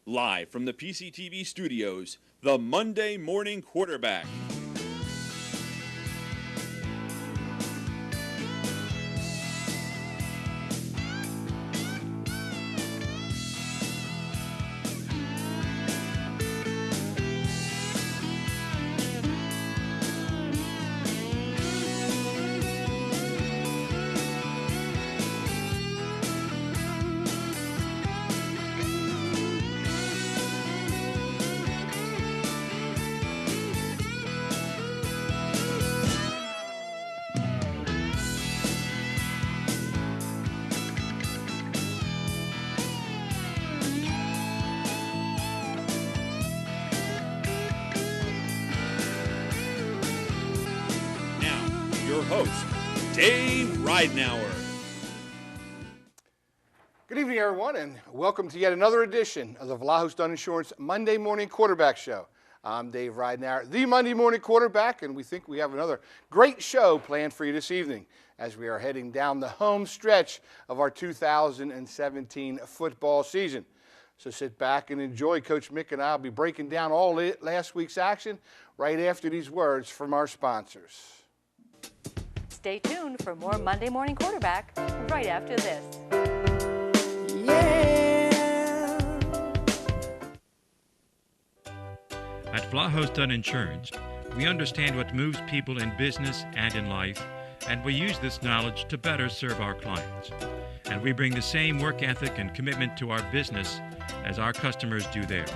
Live from the PCTV studios, the Monday Morning Quarterback. Your host, Dave Ridenauer. Good evening, everyone, and welcome to yet another edition of the Vlahos Dunn Insurance Monday Morning Quarterback Show. I'm Dave Ridenauer, the Monday Morning Quarterback, and we think we have another great show planned for you this evening as we are heading down the home stretch of our 2017 football season. So sit back and enjoy. Coach Mick and I will be breaking down all last week's action right after these words from our sponsors. Stay tuned for more Monday Morning Quarterback right after this. Yeah. At Vlahos Dunn Insurance, we understand what moves people in business and in life, and we use this knowledge to better serve our clients. And we bring the same work ethic and commitment to our business as our customers do theirs.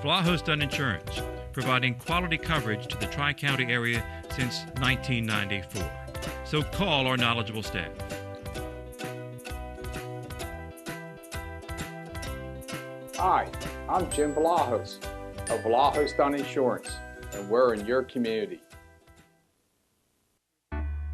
Vlahos Dunn Insurance, providing quality coverage to the Tri-County area since 1994. So call our knowledgeable staff. Hi, I'm Jim Vlahos of Vlahos Dunn Insurance, and we're in your community.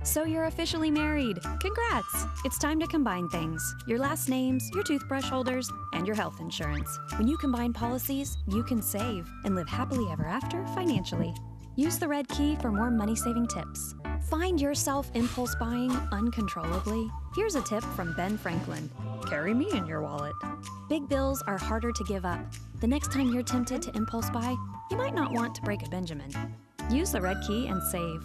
So you're officially married. Congrats! It's time to combine things. Your last names, your toothbrush holders, and your health insurance. When you combine policies, you can save and live happily ever after financially. Use the red key for more money-saving tips. Find yourself impulse buying uncontrollably? Here's a tip from Ben Franklin. Carry me in your wallet. Big bills are harder to give up. The next time you're tempted to impulse buy, you might not want to break a Benjamin. Use the red key and save.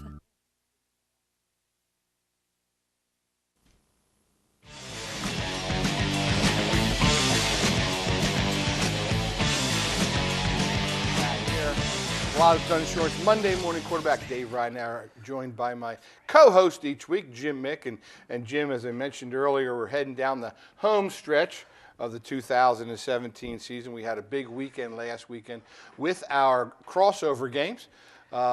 Vlahos Dunn Insurance Monday Morning Quarterback Dave Ridenauer, joined by my co-host each week, Jim Mick. And Jim, as I mentioned earlier, we're heading down the home stretch of the 2017 season. We had a big weekend last weekend with our crossover games.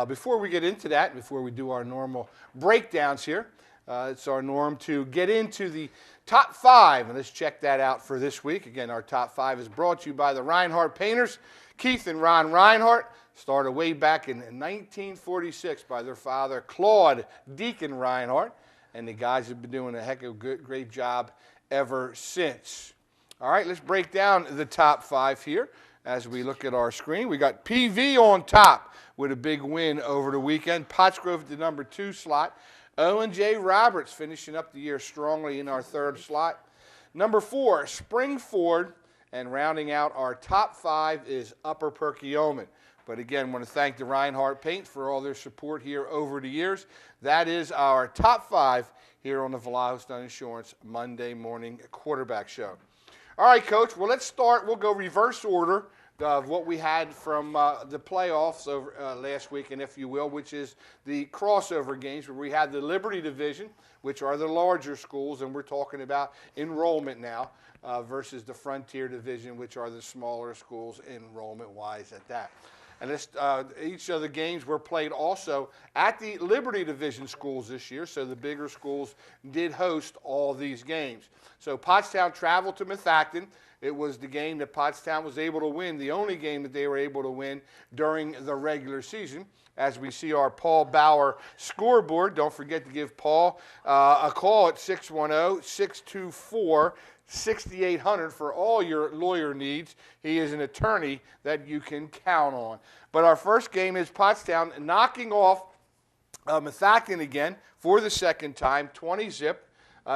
Before we get into that, before we do our normal breakdowns here, it's our norm to get into the top five, and let's check that out for this week. Again, our top five is brought to you by the Reinhardt Painters. Keith and Ron Reinhardt started way back in 1946 by their father, Claude Deacon Reinhardt, and the guys have been doing a heck of a great job ever since. All right, let's break down the top five here as we look at our screen. We got PV on top with a big win over the weekend. Pottsgrove at the number 2 slot. Owen J. Roberts finishing up the year strongly in our 3rd slot. Number 4, Springford. And rounding out our top 5 is Upper Perkiomen. But again, I want to thank the Reinhardt Paint for all their support here over the years. That is our top 5 here on the Vlahos Dunn Insurance Monday Morning Quarterback Show. All right, Coach, well, let's start. We'll go reverse order of what we had from the playoffs over last week, and if you will, which is the crossover games where we had the Liberty Division, which are the larger schools, and we're talking about enrollment now, versus the Frontier Division, which are the smaller schools enrollment-wise at that. And each of the games were played also at the Liberty Division schools this year, so the bigger schools did host all these games. So Pottstown traveled to Methacton. It was the game that Pottstown was able to win, the only game that they were able to win during the regular season. As we see our Paul Bauer scoreboard, don't forget to give Paul a call at 610-624-6800 for all your lawyer needs. He is an attorney that you can count on. But our first game is Pottstown knocking off Methacton again for the second time, 20-zip.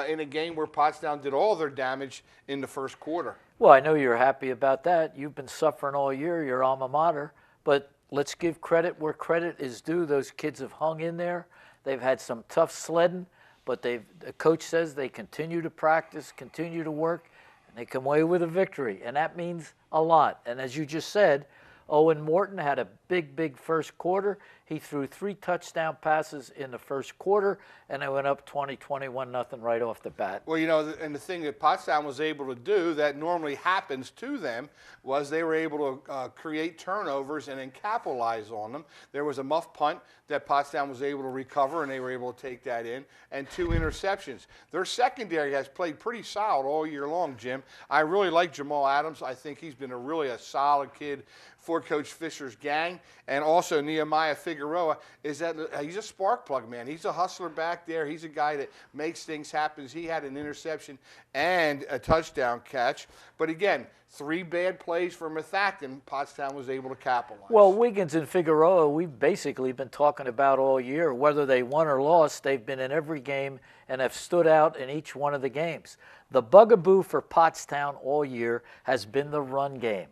in a game where Pottstown did all their damage in the first quarter. Well, I know you're happy about that. You've been suffering all year, your alma mater, but let's give credit where credit is due. Those kids have hung in there. They've had some tough sledding, but the coach says they continue to practice, continue to work, and they come away with a victory, and that means a lot. And as you just said, Owen Morton had a big first quarter. He threw 3 touchdown passes in the first quarter, and they went up 20-21-0 right off the bat. Well, you know, and the thing that Pottstown was able to do that normally happens to them was they were able to create turnovers and then capitalize on them. There was a muff punt that Pottstown was able to recover, and they were able to take that in, and 2 interceptions. Their secondary has played pretty solid all year long, Jim. I really like Jamal Adams. I think he's been really a solid kid for Coach Fisher's gang, and also Nehemiah Figueroa is that he's a spark plug, man. He's a hustler back there. He's a guy that makes things happen. He had an interception and a touchdown catch. But again, 3 bad plays for Methacton. Pottstown was able to capitalize. Well, Wiggins and Figueroa, we've basically been talking about all year. Whether they won or lost, they've been in every game and have stood out in each one of the games. The bugaboo for Pottstown all year has been the run game.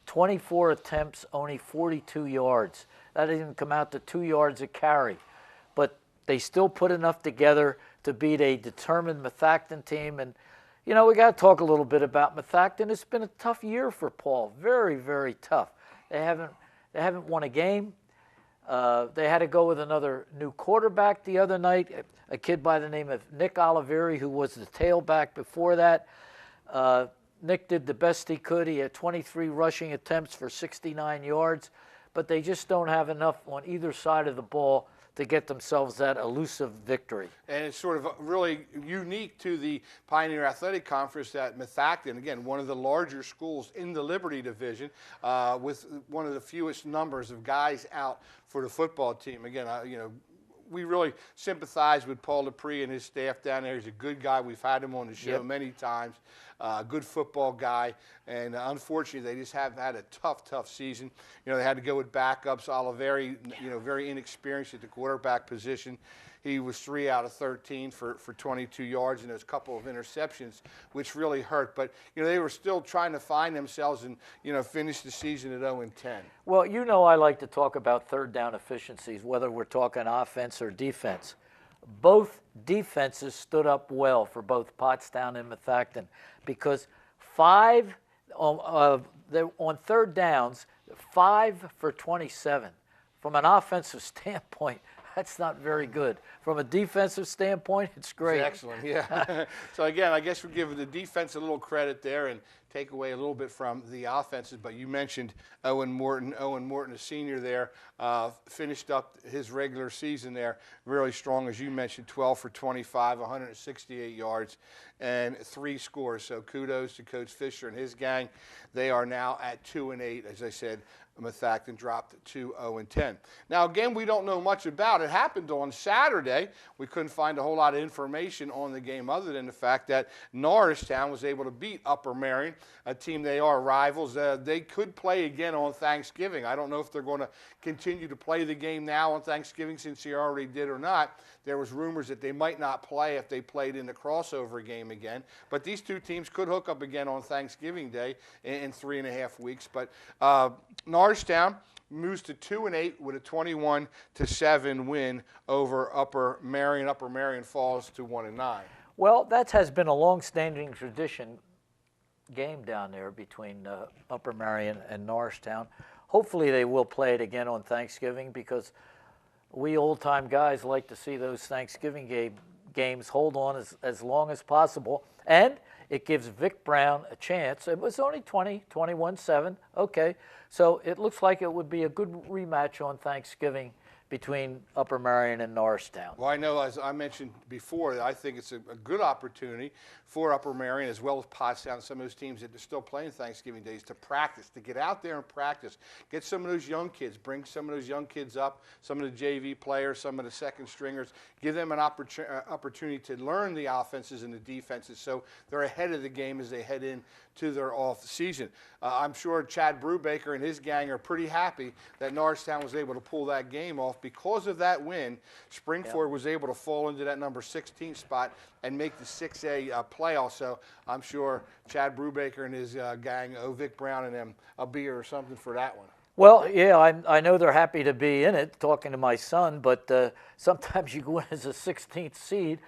24 attempts, only 42 yards. That didn't come out to 2 yards a carry. But they still put enough together to beat a determined Methacton team. And, you know, we got to talk a little bit about Methacton. It's been a tough year for Paul. Very tough. They haven't won a game. They had to go with another new quarterback the other night, a kid by the name of Nick Oliveri, who was the tailback before that. Nick did the best he could. He had 23 rushing attempts for 69 yards, but they just don't have enough on either side of the ball to get themselves that elusive victory. And it's sort of really unique to the Pioneer Athletic Conference that Methacton, again, one of the larger schools in the Liberty Division, with one of the fewest numbers of guys out for the football team. Again, you know, we really sympathize with Paul Dupree and his staff down there. He's a good guy. We've had him on the show many times. Good football guy, and unfortunately, they just have had a tough season. You know, they had to go with backups. Oliveri, you know, very inexperienced at the quarterback position. He was 3 out of 13 for 22 yards and there's a couple of interceptions, which really hurt. But, you know, they were still trying to find themselves and, you know, finish the season at 0-10. Well, you know I like to talk about third down efficiencies, whether we're talking offense or defense. Both defenses stood up well for both Pottstown and Methacton because on third downs, 5 for 27. From an offensive standpoint, that's not very good. From a defensive standpoint, it's great. It's excellent, yeah. So again, I guess we're giving the defense a little credit there and take away a little bit from the offenses. But you mentioned Owen Morton. Owen Morton, a senior there, finished up his regular season there really strong, as you mentioned, 12 for 25, 168 yards, and 3 scores. So kudos to Coach Fisher and his gang. They are now at 2-8, as I said. Methacton dropped to 0-10. Now, again, we don't know much about it. It happened on Saturday. We couldn't find a whole lot of information on the game other than the fact that Norristown was able to beat Upper Marion, a team they are rivals. They could play again on Thanksgiving. I don't know if they're going to continue to play the game now on Thanksgiving since they already did or not. There was rumors that they might not play if they played in the crossover game again. But these two teams could hook up again on Thanksgiving Day in 3.5 weeks. But Norristown moves to 2-8 with a 21-7 win over Upper Marion. Upper Marion falls to 1-9. Well, that has been a long-standing tradition game down there between Upper Marion and Norristown. Hopefully they will play it again on Thanksgiving because we old-time guys like to see those Thanksgiving games hold on as long as possible. And it gives Vic Brown a chance. It was only 21-7. Okay. So it looks like it would be a good rematch on Thanksgiving between Upper Marion and Norristown. Well, I know, as I mentioned before, I think it's a good opportunity for Upper Marion as well as Pottstown, some of those teams that are still playing Thanksgiving days, to practice, to get out there and practice. Get some of those young kids, bring some of those young kids up, some of the JV players, some of the second stringers, give them an opportunity to learn the offenses and the defenses so they're ahead of the game as they head in to their off season. I'm sure Chad Brubaker and his gang are pretty happy that Norristown was able to pull that game off. Because of that win, Springford was able to fall into that number 16 spot and make the 6A playoff. So I'm sure Chad Brubaker and his gang owe Vic Brown and them a beer or something for that one. Well, yeah, I know they're happy to be in it, talking to my son, but sometimes you go in as a 16th seed.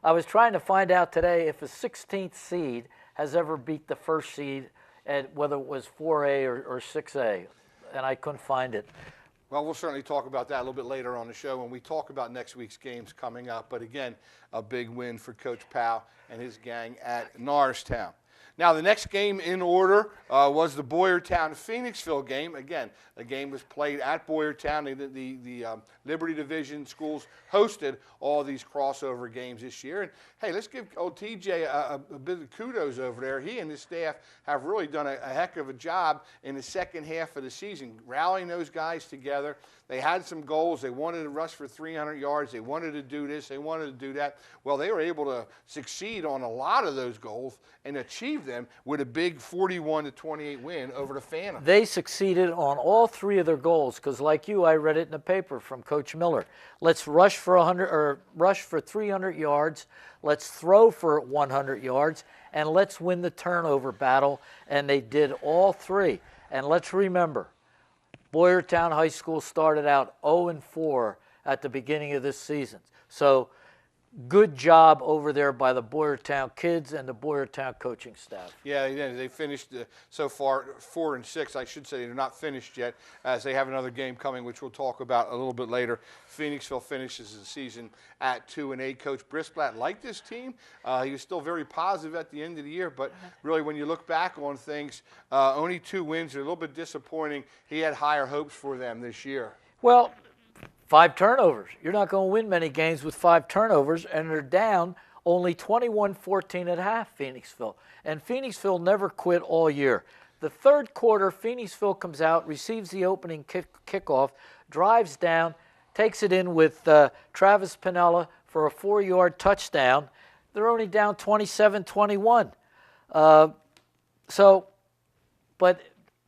I was trying to find out today if a 16th seed has ever beat the first seed, at whether it was 4A or 6A, and I couldn't find it. Well, we'll certainly talk about that a little bit later on the show when we talk about next week's games coming up. But again, a big win for Coach Powell and his gang at Norristown. Now, the next game in order was the Boyertown-Phoenixville game. Again, the game was played at Boyertown. The Liberty Division schools hosted all these crossover games this year. And, hey, let's give old TJ a bit of kudos over there. He and his staff have really done a heck of a job in the second half of the season, rallying those guys together. They had some goals. They wanted to rush for 300 yards. They wanted to do this. They wanted to do that. Well, they were able to succeed on a lot of those goals and achieve them with a big 41-28 win over the Phantom. They succeeded on all three of their goals because, like you, I read it in the paper from Coach Miller. Let's rush for 300 yards. Let's throw for 100 yards, and let's win the turnover battle. And they did all three. And let's remember, Boyertown High School started out 0-4 at the beginning of this season. So good job over there by the Boyertown kids and the Boyertown coaching staff. Yeah, they finished so far 4-6. I should say they're not finished yet, as they have another game coming, which we'll talk about a little bit later. Phoenixville finishes the season at 2-8. Coach Brisblatt liked this team. He was still very positive at the end of the year, but really when you look back on things, only 2 wins are a little bit disappointing. He had higher hopes for them this year. Well, 5 turnovers. You're not going to win many games with 5 turnovers, and they're down only 21-14 at half, Phoenixville. And Phoenixville never quit all year. The third quarter, Phoenixville comes out, receives the opening kickoff, drives down, takes it in with Travis Pinella for a 4-yard touchdown. They're only down 27-21. But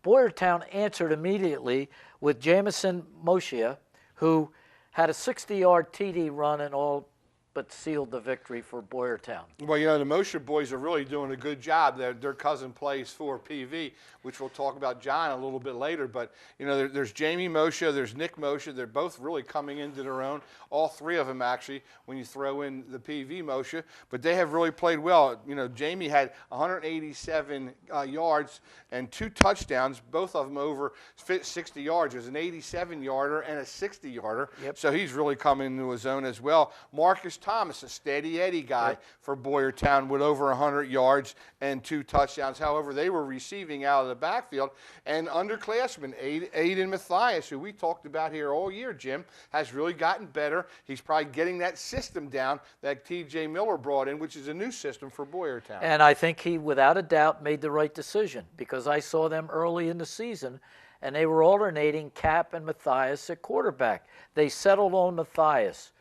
Boyertown answered immediately with Jamison Moshe, who had a 60-yard TD run and all but sealed the victory for Boyertown. Well, you know, the Moshe boys are really doing a good job. Their cousin plays for PV, which we'll talk about John a little bit later. But, you know, there's Jamie Moshe, there's Nick Moshe. They're both really coming into their own, all 3 of them actually, when you throw in the PV Moshe. But they have really played well. You know, Jamie had 187 yards and 2 touchdowns, both of them over 60 yards. There's an 87-yarder and a 60-yarder. Yep. So he's really come into his own as well. Marcus Thomas, a steady Eddie guy for Boyertown with over 100 yards and 2 touchdowns. However, they were receiving out of the backfield. And underclassman Aiden Mathias, who we talked about here all year, Jim, has really gotten better. He's probably getting that system down that T.J. Miller brought in, which is a new system for Boyertown. And I think he, without a doubt, made the right decision because I saw them early in the season, and they were alternating Cap and Mathias at quarterback. They settled on Mathias.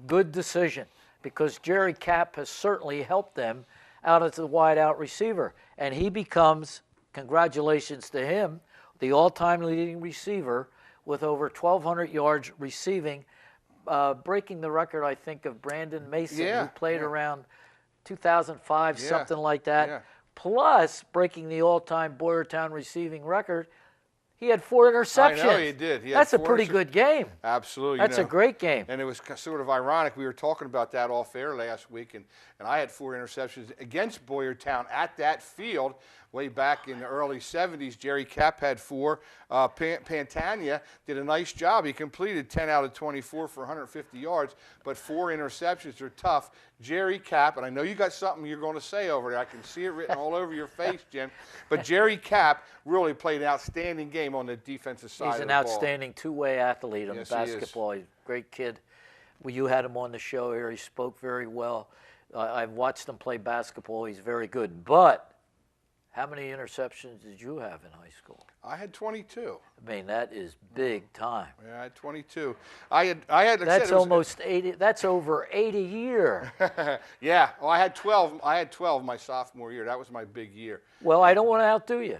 Good decision, because Jerry Cap has certainly helped them out as the wide-out receiver. And he becomes, congratulations to him, the all-time leading receiver with over 1,200 yards receiving, breaking the record, I think, of Brandon Mason, who played around 2005, something like that. Yeah. Plus, breaking the all-time Boyertown receiving record, he had 4 interceptions. I know he did. That's a pretty good game. Absolutely. That's a great game. And it was sort of ironic. We were talking about that off air last week, and I had 4 interceptions against Boyertown at that field way back in the early 70s. Jerry Cap had 4. Pantania did a nice job. He completed 10 out of 24 for 150 yards, but 4 interceptions are tough. Jerry Cap, and I know you got something you're going to say over there. I can see it written all over your face, Jim. But Jerry Cap really played an outstanding game on the defensive side of the ball. He's an outstanding 2-way athlete on basketball. He's a great kid. Well, you had him on the show here. He spoke very well. I've watched him play basketball. He's very good. But How many interceptions did you have in high school? I had 22. I mean, that is big time. Yeah, I had 22. I had. Like That's I said, almost 80. That's over 80 year. Yeah. Well, I had 12. I had 12 my sophomore year. That was my big year. Well, I don't want to outdo you,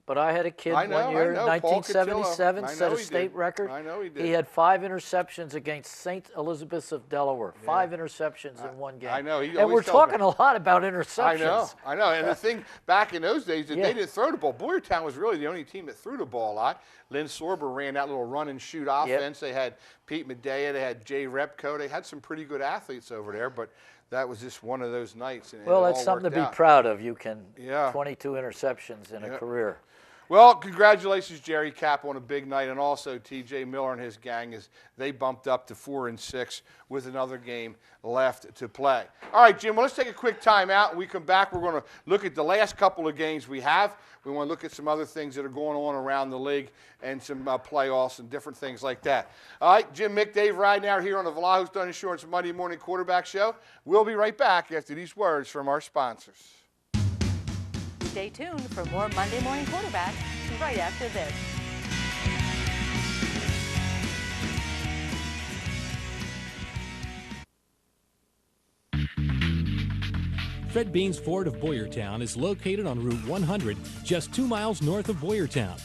but I had a kid I know, one year, I know. Paul 1977, Cotillo. I set know a he state did. record. I know he did. He had 5 interceptions against St. Elizabeth's of Delaware. 5 interceptions in one game. I know. He And always we're tells talking me. a lot about interceptions. I know. And the thing back in those days, that Yeah. they didn't throw the ball. Boyertown was really the only team that threw the ball a lot. Lynn Sorber ran that little run and shoot offense. They had Pete Medea. They had Jay Repko. They had some pretty good athletes over there, but that was just one of those nights. And Well, it that's all something to worked be out. proud of. You can 22 interceptions in a Yeah. career. Well, congratulations, Jerry Cap, on a big night, and also T.J. Miller and his gang as they bumped up to 4-6 with another game left to play. All right, Jim, well, let's take a quick time out. When we come back, we're going to look at the last couple of games we have. We want to look at some other things that are going on around the league and some playoffs and different things like that. All right, Jim, Mick, Dave Ridenhour here on the Vlaho's Done Insurance Monday Morning Quarterback Show. We'll be right back after these words from our sponsors. Stay tuned for more Monday Morning Quarterback right after this. Fred Beans Ford of Boyertown is located on Route 100, just 2 miles north of Boyertown.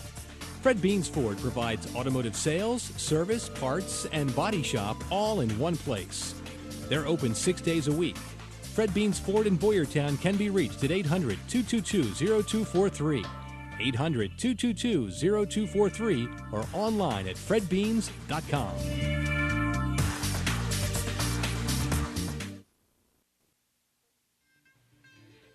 Fred Beans Ford provides automotive sales, service, parts, and body shop all in one place. They're open 6 days a week. Fred Beans Ford in Boyertown can be reached at 800-222-0243, 800-222-0243, or online at fredbeans.com.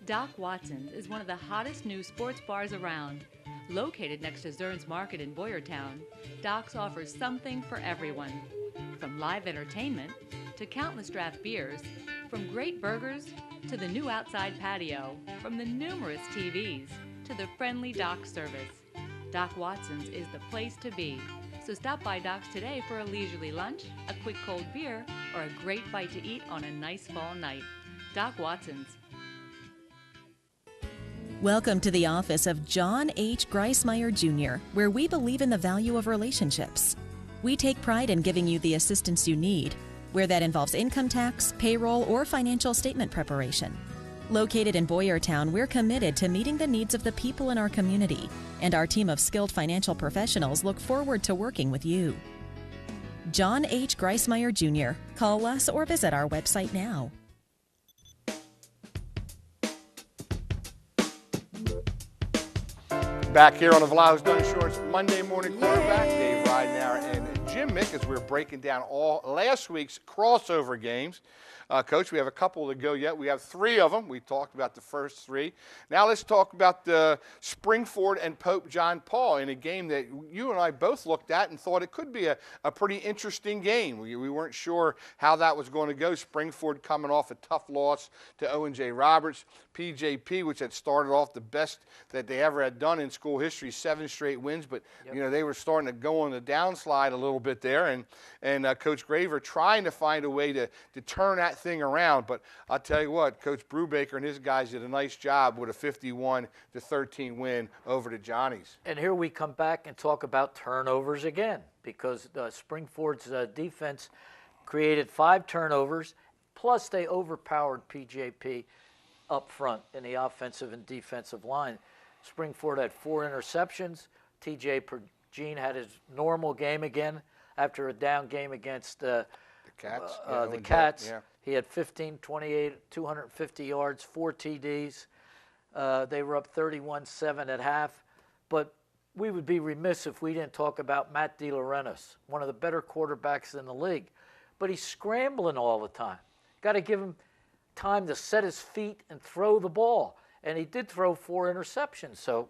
Doc Watson's is one of the hottest new sports bars around. Located next to Zern's Market in Boyertown, Doc's offers something for everyone. From live entertainment to countless draft beers, from great burgers to the new outside patio, from the numerous TVs to the friendly Doc service. Doc Watson's is the place to be. So stop by Doc's today for a leisurely lunch, a quick cold beer, or a great bite to eat on a nice fall night. Doc Watson's. Welcome to the office of John H. Greismeyer Jr., where we believe in the value of relationships. We take pride in giving you the assistance you need, where that involves income tax, payroll, or financial statement preparation. Located in Boyertown, we're committed to meeting the needs of the people in our community, and our team of skilled financial professionals look forward to working with you. John H. Greismeyer Jr. Call us or visit our website now. Back here on the Vlaho's Done Insurance Monday Morning Quarterback, Dave Ridenhour and Jim Mick, as we're breaking down all last week's crossover games. Coach, we have a couple to go yet. We have 3 of them. We talked about the first 3. Now let's talk about the Springford and Pope John Paul in a game that you and I both looked at and thought it could be a pretty interesting game. We weren't sure how that was going to go. Springford coming off a tough loss to Owen J. Roberts. PJP, which had started off the best that they ever had done in school history, 7 straight wins, but you know they were starting to go on the downslide a little bit there, and Coach Graver trying to find a way to turn that thing around. But I'll tell you what, Coach Brubaker and his guys did a nice job with a 51-13 win over the Johnnies. And here we come back and talk about turnovers again, because Springford's defense created 5 turnovers, plus they overpowered PJP up front in the offensive and defensive line. Springford had 4 interceptions. TJ Pergine had his normal game again after a down game against the Cats. the Cats. He had 15, 28, 250 yards, 4 TDs. They were up 31-7 at half. But we would be remiss if we didn't talk about Matt DeLaurentis, one of the better quarterbacks in the league. But he's scrambling all the time. Got to give him time to set his feet and throw the ball. And he did throw 4 interceptions, so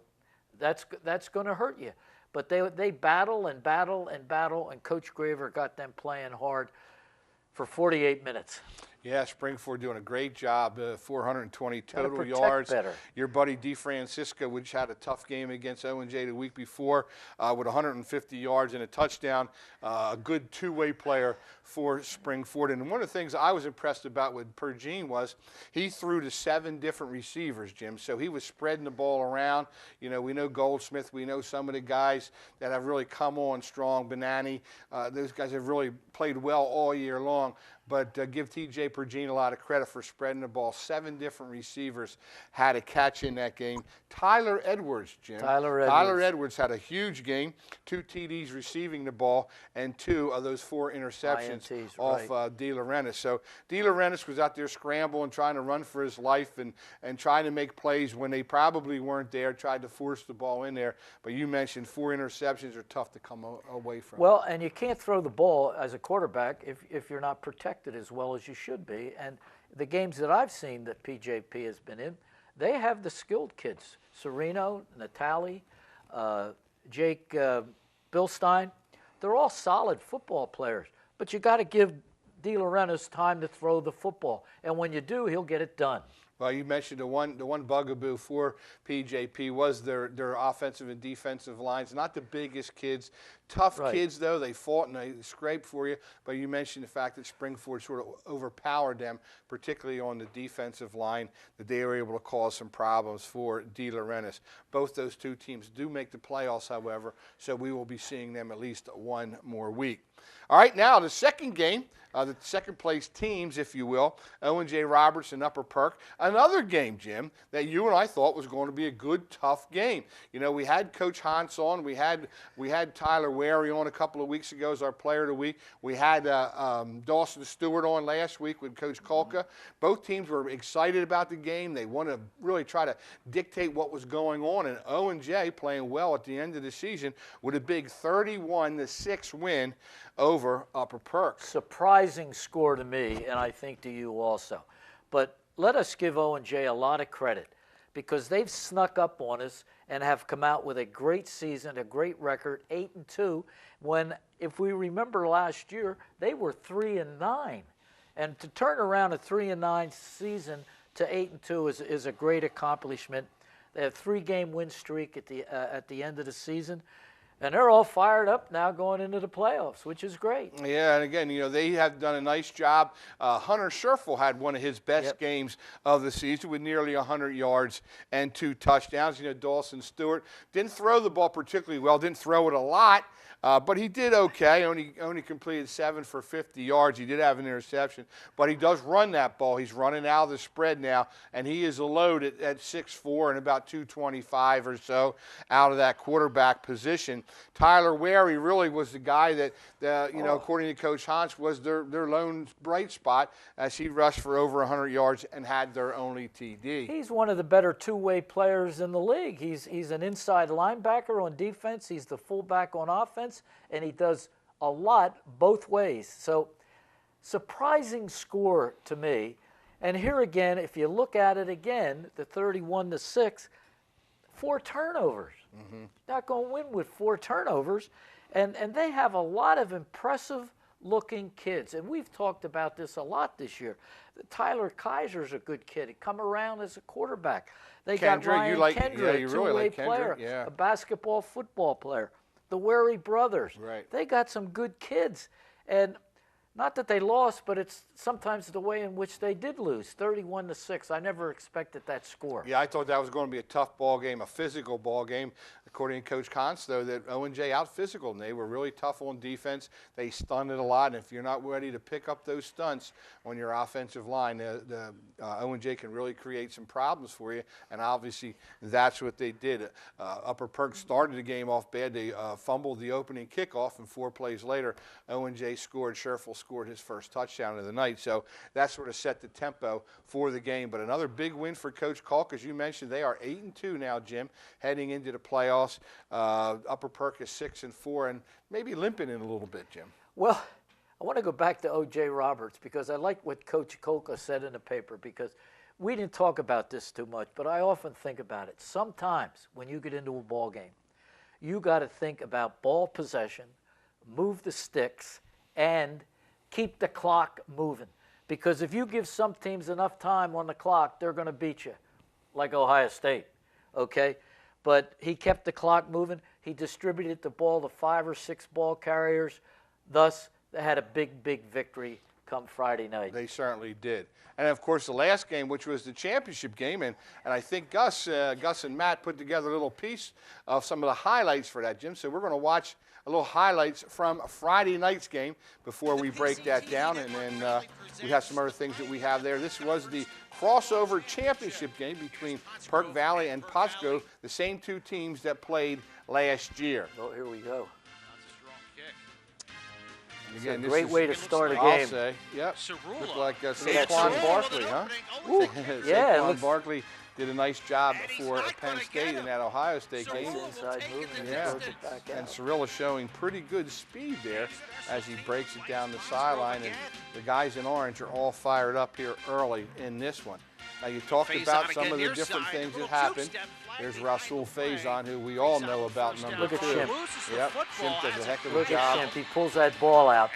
that's going to hurt you. But they battle and battle and battle, and Coach Graver got them playing hard for 48 minutes. Yeah, Springford doing a great job. 420 Gotta total protect yards. better. Your buddy DeFrancisco, which had a tough game against O&J the week before, with 150 yards and a touchdown. A good two-way player for Springford. And one of the things I was impressed about with Perkiomen was he threw to 7 different receivers, Jim. So he was spreading the ball around. You know, we know Goldsmith. We know some of the guys that have really come on strong. Benani. Those guys have really played well all year long. But give T.J. Perkiomen a lot of credit for spreading the ball. 7 different receivers had a catch in that game. Tyler Edwards, Jim. Tyler Edwards had a huge game. 2 TDs receiving the ball and 2 of those 4 interceptions INTs, off De Laurentiis. So De Laurentiis was out there scrambling, trying to run for his life and trying to make plays when they probably weren't there, tried to force the ball in there. But you mentioned 4 interceptions are tough to come away from. Well, and you can't throw the ball as a quarterback if you're not protected as well as you should be. And the games that I've seen that PJP has been in, they have the skilled kids. Sereno, Natali, Jake Bilstein, they're all solid football players. But you got to give De Laurentiis time to throw the football. And when you do, he'll get it done. Well, you mentioned the one bugaboo for PJP was their offensive and defensive lines. Not the biggest kids. Tough kids, though. They fought and they scraped for you. But you mentioned the fact that Springford sort of overpowered them, particularly on the defensive line, that they were able to cause some problems for De Laurentiis. Both those 2 teams do make the playoffs, however, so we will be seeing them at least 1 more week. All right, now the second game, the second place teams, if you will, O&J Roberts and Upper Perk. Another game, Jim, that you and I thought was going to be a good, tough game. You know, we had Coach Hans on. We had Tyler Wary on a couple of weeks ago as our player of the week. We had Dawson Stewart on last week with Coach Kolka. Both teams were excited about the game. They want to really try to dictate what was going on. And O&J playing well at the end of the season with a big 31-6 win over Upper Perk. Surprising score to me, and I think to you also. But let us give O&J a lot of credit because they've snuck up on us and have come out with a great season, a great record, 8-2, when, if we remember last year, they were 3-9. And to turn around a 3-9 season to 8-2 is a great accomplishment. They have 3-game win streak at the end of the season. And they're all fired up now going into the playoffs, which is great. Yeah, and again, you know, they have done a nice job. Hunter Scherfel had one of his best games of the season with nearly 100 yards and 2 touchdowns. You know, Dawson Stewart didn't throw the ball particularly well, didn't throw it a lot, but he did okay. Only completed 7 for 50 yards. He did have an interception, but he does run that ball. He's running out of the spread now, and he is a load at 6'4" and about 225 or so out of that quarterback position. Tyler Wary really was the guy that, you know, according to Coach Hans, was their lone bright spot as he rushed for over 100 yards and had their only TD. He's one of the better two-way players in the league. He's an inside linebacker on defense. He's the fullback on offense, and he does a lot both ways. So surprising score to me. And here again, if you look at it again, the 31-6, 4 turnovers. Not going to win with 4 turnovers. And they have a lot of impressive-looking kids. And we've talked about this a lot this year. Tyler Kaiser's a good kid. He come around as a quarterback. They got Ryan Kendra, a two-way player, a basketball, football player. The Wary brothers. They got some good kids. And not that they lost, but it's sometimes the way in which they did lose, 31-6. I never expected that score. Yeah, I thought that was going to be a tough ball game, a physical ball game. According to Coach Kantz, though, that O&J out-physical, and they were really tough on defense. They stunned it a lot, and if you're not ready to pick up those stunts on your offensive line, O&J can really create some problems for you, and obviously that's what they did. Upper Perk started the game off bad. They fumbled the opening kickoff, and 4 plays later, O&J scored. Scherfel scored his first touchdown of the night, so that sort of set the tempo for the game. But another big win for Coach Kalk, as you mentioned. They are 8-2 now, Jim, heading into the playoffs. Upper Perk is 6-4 and maybe limping in a little bit, Jim. Well, I want to go back to O.J. Roberts because I like what Coach Kolka said in the paper, because we didn't talk about this too much, but I often think about it. Sometimes when you get into a ball game, you got to think about ball possession, move the sticks, and keep the clock moving. because if you give some teams enough time on the clock, they're going to beat you, like Ohio State, okay? But he kept the clock moving. He distributed the ball to 5 or 6 ball carriers. Thus, they had a big, big victory come Friday night. They certainly did. And, of course, the last game, which was the championship game, and I think Gus and Matt put together a little piece of some of the highlights for that, Jim. So we're going to watch a little highlights from Friday night's game before we break that down, and then we have some other things that we have there. This was the crossover championship game between Perk Valley and Pottsgrove, the same 2 teams that played last year. Oh, here we go. And again, it's a great way to start a game. I'll say, yep. Look like Saquon Barkley, huh? Yeah, Saquon Barkley did a nice job for Penn State in that Ohio State game. Inside movement, yeah. back And out. Cirilla showing pretty good speed there as he breaks it down the sideline. And the guys in orange are all fired up here early in this one. Now, you talked about some of the different things that happened. There's Rasul Faison, who we all know about, number 2. Look at Shimp. Yep, Shimp does a heck of a Look job. at Shimp. He pulls that ball out.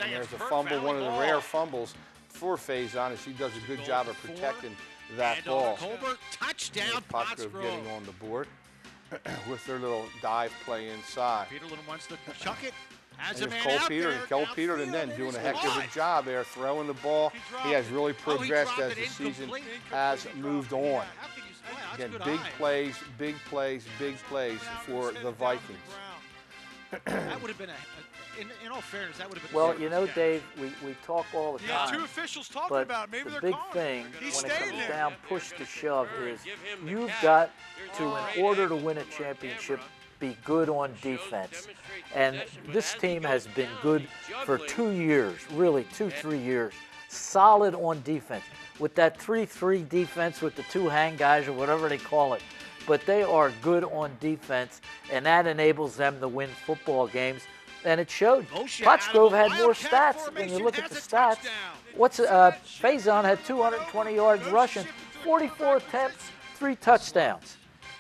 And there's a fumble, one of the rare fumbles for Faison, as he does a good job of protecting that ball. Touchdown, Pottsgrove getting on the board with their little dive play inside. Peterlin wants to chuck it. And there's Cole Peterlin. Cole Peterlin then doing a heck of a job there, throwing the ball. He has really progressed as the season has moved on. Again, big plays, big plays, big plays for the Vikings. That would have been in all fairness, that would have been. Well, you know, Dave, we talk all the time. 2 officials talking but about maybe the they're big calling. thing He's when it staying comes there. down, push to shove, is you've got to, in order to win a championship, be good on defense. And this team has been good for 2 years, really 2-3 years, solid on defense. With that 3-3 defense with the 2 hang guys or whatever they call it. But they are good on defense, and that enables them to win football games. And it showed. Pottsgrove had more stats. When you look at the stats, Faison had 220 yards rushing, 44 attempts, 3 touchdowns.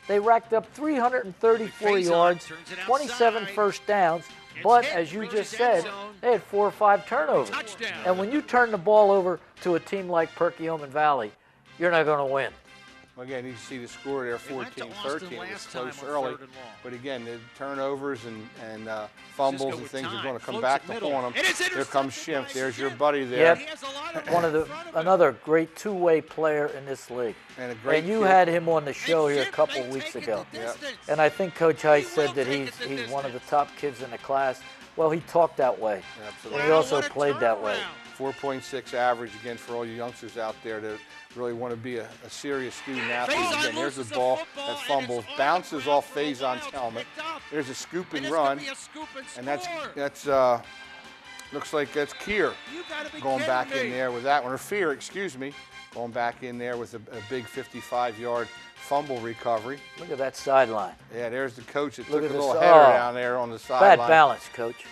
They racked up 334 yards, 27 first downs, but as you just said, they had 4 or 5 turnovers. And when you turn the ball over to a team like Perkiomen Valley, you're not going to win. Well, again, you see the score there, 14-13. It was close early. But again, the turnovers and fumbles and things are going to come back to haunt them. Here comes Shimp. There's your buddy there. Yep. Another great 2-way player in this league. And you had him on the show here a couple weeks ago. Yep. And I think Coach Heist said that he's one of the top kids in the class. Well, he talked that way. Absolutely. And he also played that way. 4.6 average, again, for all you youngsters out there that really want to be a serious student athlete. Again, there's the ball that fumbles, bounces off Faison's helmet. There's a scoop and run, and that's looks like that's Keir going back in there with that one, or Fear, excuse me, going back in there with a big 55-yard fumble recovery. Look at that sideline. Yeah, there's the coach that took a Look at little this- header oh, down there on the sideline. Bad balance, Coach.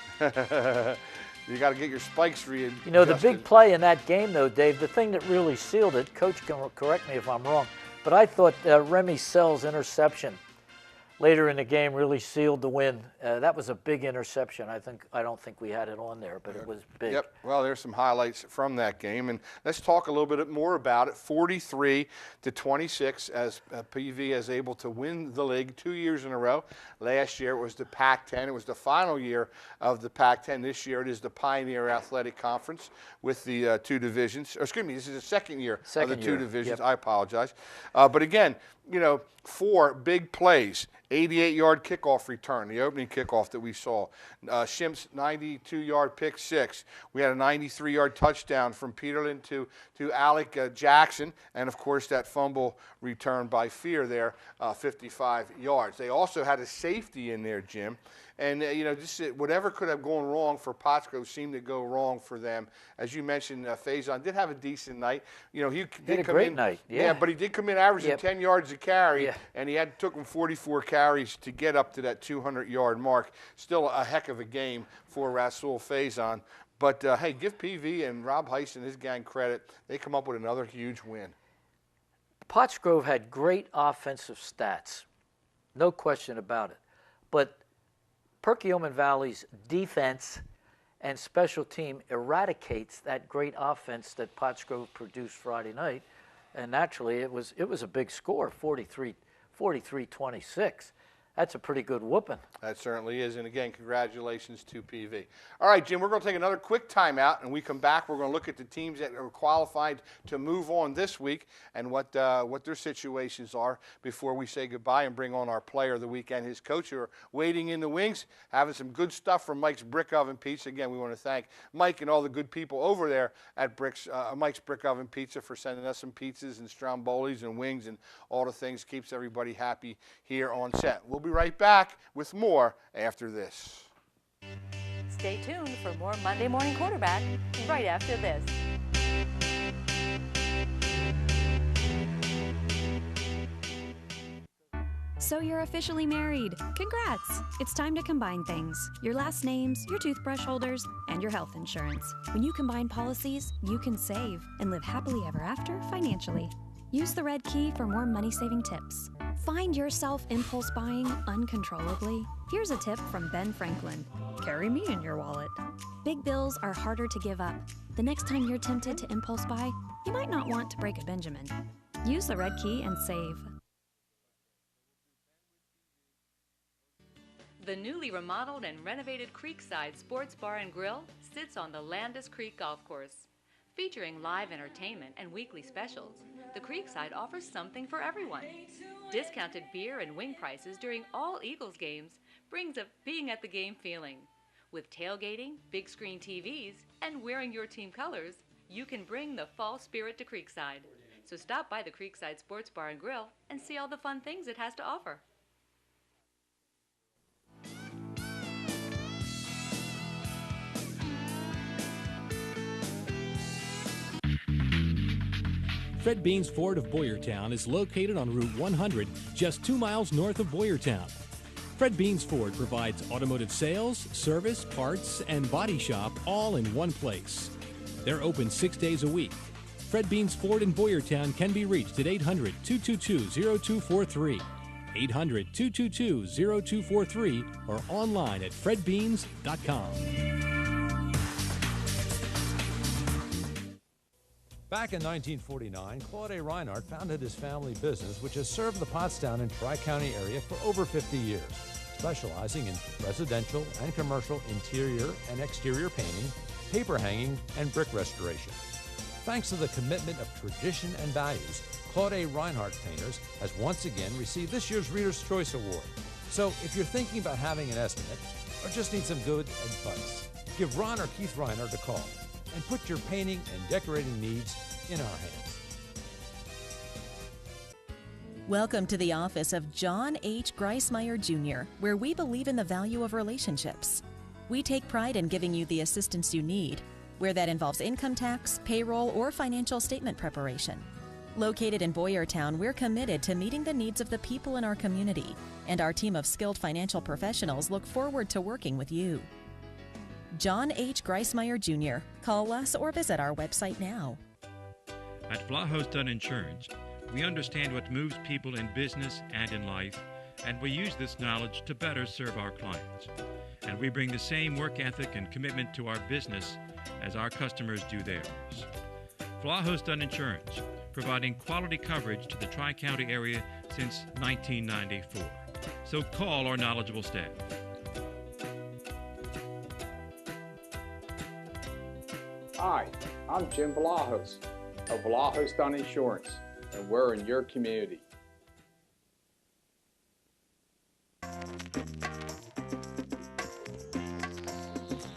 You got to get your spikes readjusted. You know, the big play in that game, though, Dave, the thing that really sealed it, Coach can correct me if I'm wrong, but I thought Remy Sell's interception later in the game really sealed the win. That was a big interception. I don't think we had it on there, but it was big. Yep. Well, there's some highlights from that game, and let's talk a little bit more about it. 43-26, as PV is able to win the league 2 years in a row. Last year it was the Pac-10. It was the final year of the Pac-10. This year it is the Pioneer Athletic Conference with the 2 divisions. Or, excuse me, this is the second year of the 2 divisions. Yep. I apologize. But again, you know, 4 big plays. 88-yard kickoff return, the opening kickoff that we saw. Shimp's 92-yard pick 6. We had a 93-yard touchdown from Peterlin to Alec Jackson, and of course that fumble return by Fear there, 55 yards. They also had a safety in there, Jim. And, you know, just whatever could have gone wrong for Pottsgrove seemed to go wrong for them. As you mentioned, Faison did have a decent night. You know, he did come in. Night. Yeah, but he did come in averaging 10 yards a carry, and he took him 44 carries to get up to that 200-yard mark. Still a heck of a game for Rasul Faison. But, hey, give PV and Rob Heist and his gang credit. They come up with another huge win. Pottsgrove had great offensive stats, no question about it. But Perkiomen Valley's defense and special team eradicates that great offense that Pottsgrove produced Friday night. And naturally, it was a big score, 43-26. That's a pretty good whooping. That certainly is. And again, congratulations to PV. All right, Jim, we're going to take another quick timeout, and we come back. We're going to look at the teams that are qualified to move on this week and what their situations are before we say goodbye and bring on our player of the week and his coach, who are waiting in the wings, having some good stuff from Mike's Brick Oven Pizza. Again, we want to thank Mike and all the good people over there at Mike's Brick Oven Pizza for sending us some pizzas and strombolis and wings and all the things. Keeps everybody happy here on set. We'll be right back with more after this. Stay tuned for more Monday Morning Quarterback right after this. So you're officially married. Congrats! It's time to combine things. Your last names, your toothbrush holders, and your health insurance. When you combine policies, you can save and live happily ever after financially. Use the red key for more money-saving tips. Find yourself impulse buying uncontrollably? Here's a tip from Ben Franklin. Carry me in your wallet. Big bills are harder to give up. The next time you're tempted to impulse buy, you might not want to break a Benjamin. Use the red key and save. The newly remodeled and renovated Creekside Sports Bar and Grill sits on the Landis Creek Golf Course. Featuring live entertainment and weekly specials, the Creekside offers something for everyone. Discounted beer and wing prices during all Eagles games brings a being at the game feeling. With tailgating, big screen TVs, and wearing your team colors, you can bring the fall spirit to Creekside. So stop by the Creekside Sports Bar and Grill and see all the fun things it has to offer. Fred Beans Ford of Boyertown is located on Route 100, just 2 miles north of Boyertown. Fred Beans Ford provides automotive sales, service, parts, and body shop all in one place. They're open 6 days a week. Fred Beans Ford in Boyertown can be reached at 800-222-0243, 800-222-0243, or online at fredbeans.com. Back in 1949, Claude A. Reinhardt founded his family business, which has served the Pottstown and Tri-County area for over 50 years, specializing in residential and commercial interior and exterior painting, paper hanging, and brick restoration. Thanks to the commitment of tradition and values, Claude A. Reinhardt Painters has once again received this year's Reader's Choice Award. So if you're thinking about having an estimate or just need some good advice, give Ron or Keith Reinhardt a call and put your painting and decorating needs in our hands. Welcome to the office of John H. Greismeyer Jr., where we believe in the value of relationships. We take pride in giving you the assistance you need, where that involves income tax, payroll, or financial statement preparation. Located in Boyertown, we're committed to meeting the needs of the people in our community, and our team of skilled financial professionals look forward to working with you. John H. Greismeyer Jr. Call us or visit our website now. At Vlahos Dunn Insurance, we understand what moves people in business and in life, and we use this knowledge to better serve our clients. And we bring the same work ethic and commitment to our business as our customers do theirs. Vlahos Dunn Insurance, providing quality coverage to the Tri-County area since 1994. So call our knowledgeable staff. Hi, I'm Jim Vlahos of Vlahos Dunn Insurance, and we're in your community.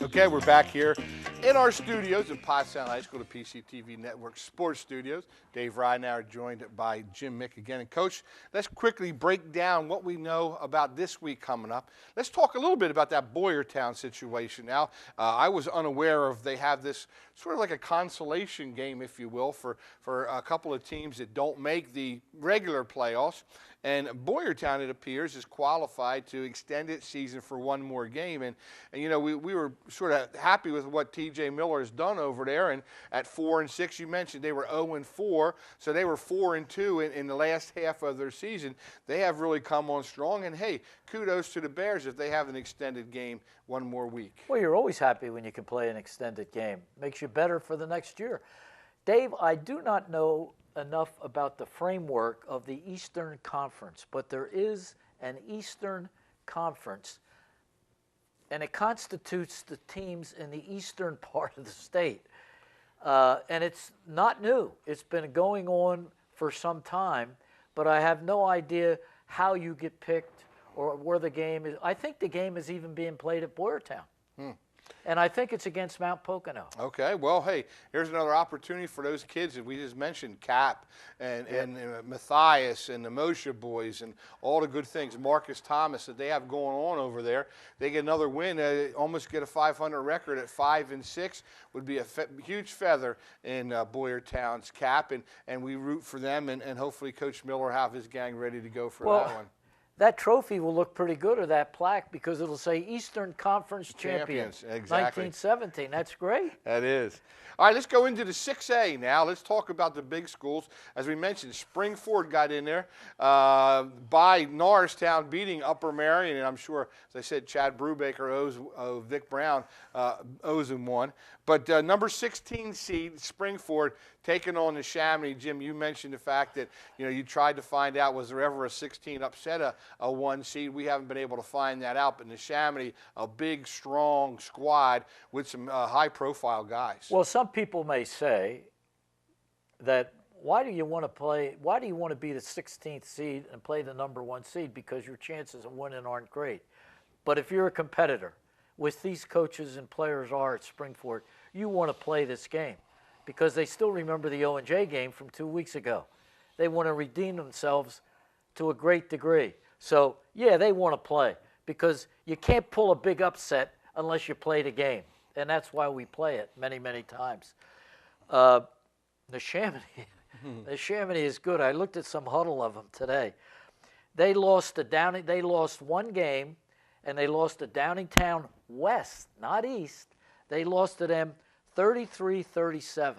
Okay, we're back here in our studios in Pottstown High School, the PCTV Network Sports Studios. Dave Reinauer joined by Jim Mick again. And Coach, let's quickly break down what we know about this week coming up. Let's talk a little bit about that Boyertown situation. Now, I was unaware of they have this sort of like a consolation game, if you will, for a couple of teams that don't make the regular playoffs. And Boyertown, it appears, is qualified to extend its season for one more game. And you know, we were sort of happy with what T.J. Miller has done over there. And at 4-6, you mentioned they were 0-4, so they were 4-2 in the last half of their season. They have really come on strong. And hey, kudos to the Bears if they have an extended game one more week. Well, you're always happy when you can play an extended game. Makes you better for the next year. Dave, I do not know enough about the framework of the Eastern Conference, but there is an Eastern Conference, and it constitutes the teams in the eastern part of the state. And it's not new. It's been going on for some time, but I have no idea how you get picked or where the game is. I think the game is even being played at Boyertown. And I think it's against Mount Pocono. Okay, well, hey, here's another opportunity for those kids that we just mentioned, Cap and Matthias and the Moshe boys and all the good things, Marcus Thomas, that they have going on over there. They get another win, almost get a 500 record at 5-6, would be a huge feather in Boyertown's cap, and we root for them, and hopefully Coach Miller have his gang ready to go for that one. That trophy will look pretty good, or that plaque, because it'll say Eastern Conference Champions. Exactly. 1917. That's great. That is. All right, let's go into the 6A now. Let's talk about the big schools. As we mentioned, Springford got in there by Norristown beating Upper Marion, and I'm sure, as I said, Chad Brubaker owes Vic Brown owes him one. But number 16 seed Springford taking on the Chamonix. Jim, you mentioned the fact that you tried to find out was there ever a 16 upset a 1 seed. We haven't been able to find that out. But in the Chamonix, a big, strong squad with some high-profile guys. Well, some people may say that why do you want to be the 16th seed and play the number 1 seed, because your chances of winning aren't great. But if you're a competitor, with these coaches and players are at Springford, you want to play this game because they still remember the O&J game from 2 weeks ago. They want to redeem themselves to a great degree. So, yeah, they want to play because you can't pull a big upset unless you play the game, and that's why we play it many, many times. The Chamonix is good. I looked at some huddle of them today. They lost one game, and they lost to Downingtown West, not East. They lost to them 33-37.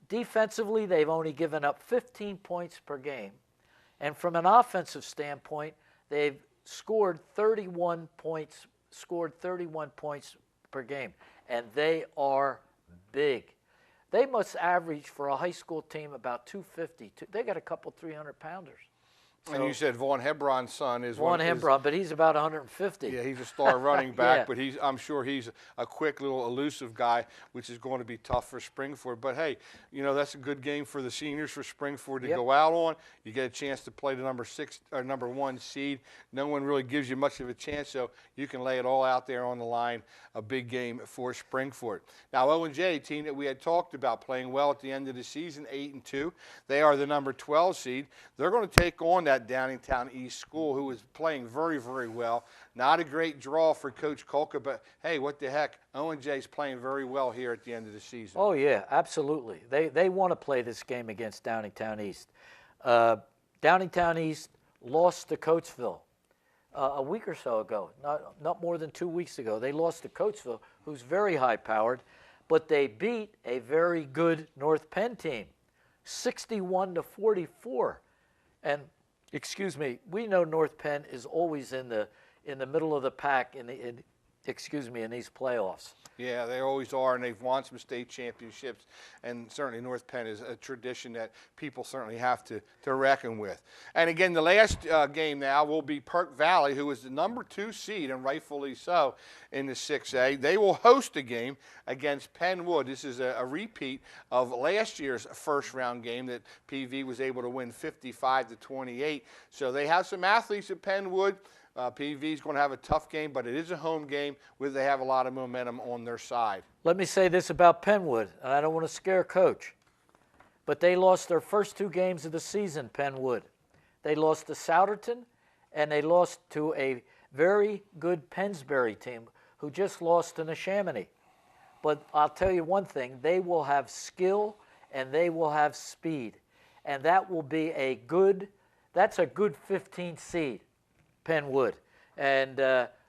Defensively, they've only given up 15 points per game. And from an offensive standpoint, they've scored 31 points per game. And they are big. They must average for a high school team about 250. They got a couple 300-pounders. And you said Vaughn Hebron's son is Vaughn Hebron, but he's about 150. Yeah, he's a star running back, Yeah. but I'm sure he's a quick little elusive guy, which is going to be tough for Springford. But hey, that's a good game for the seniors for Springford to go out on. You get a chance to play the number 1 seed. No one really gives you much of a chance, so you can lay it all out there on the line. A big game for Springford. Now, O&J, team that we had talked about playing well at the end of the season, 8-2. They are the number 12 seed. They're going to take on that Downingtown East school, who is playing very, very well. Not a great draw for Coach Kolka, but hey, what the heck? O&J's playing very well here at the end of the season. Oh, yeah, absolutely. They want to play this game against Downingtown East. Downingtown East lost to Coatesville a week or so ago, not more than 2 weeks ago. They lost to Coatesville, who's very high-powered, but they beat a very good North Penn team, 61-44. And excuse me, we know North Penn is always in the middle of the pack in these playoffs. Yeah, they always are, and they've won some state championships, and certainly North Penn is a tradition that people certainly have to reckon with. And again, the last game now will be Perk Valley, who is the number 2 seed, and rightfully so, in the 6A. They will host a game against Penwood. This is a repeat of last year's first-round game that PV was able to win 55-28. So they have some athletes at Penwood. PV is going to have a tough game, but it is a home game where they have a lot of momentum on their side. Let me say this about Penwood, and I don't want to scare Coach, but they lost their first 2 games of the season, Penwood. They lost to Souderton, and they lost to a very good Pennsbury team who just lost to Neshaminy. But I'll tell you one thing, they will have skill and they will have speed, and that will be a good That's a good 15th seed, Penn would. And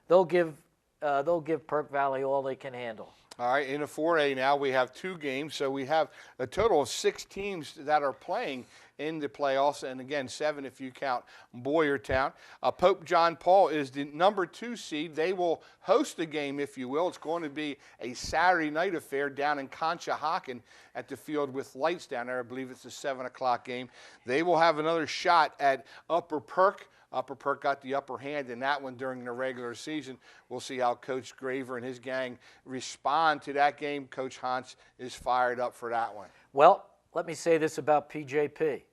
they'll give Perk Valley all they can handle. All right, in the 4A now, we have 2 games, so we have a total of 6 teams that are playing in the playoffs, and again, 7 if you count Boyertown. Pope John Paul is the number 2 seed. They will host the game, if you will. It's going to be a Saturday night affair down in Conshohocken at the Field with Lights down there. I believe it's a 7 o'clock game. They will have another shot at Upper Perk. Upper Perk got the upper hand in that one during the regular season. We'll see how Coach Graver and his gang respond to that game. Coach Hans is fired up for that one. Well, let me say this about PJP.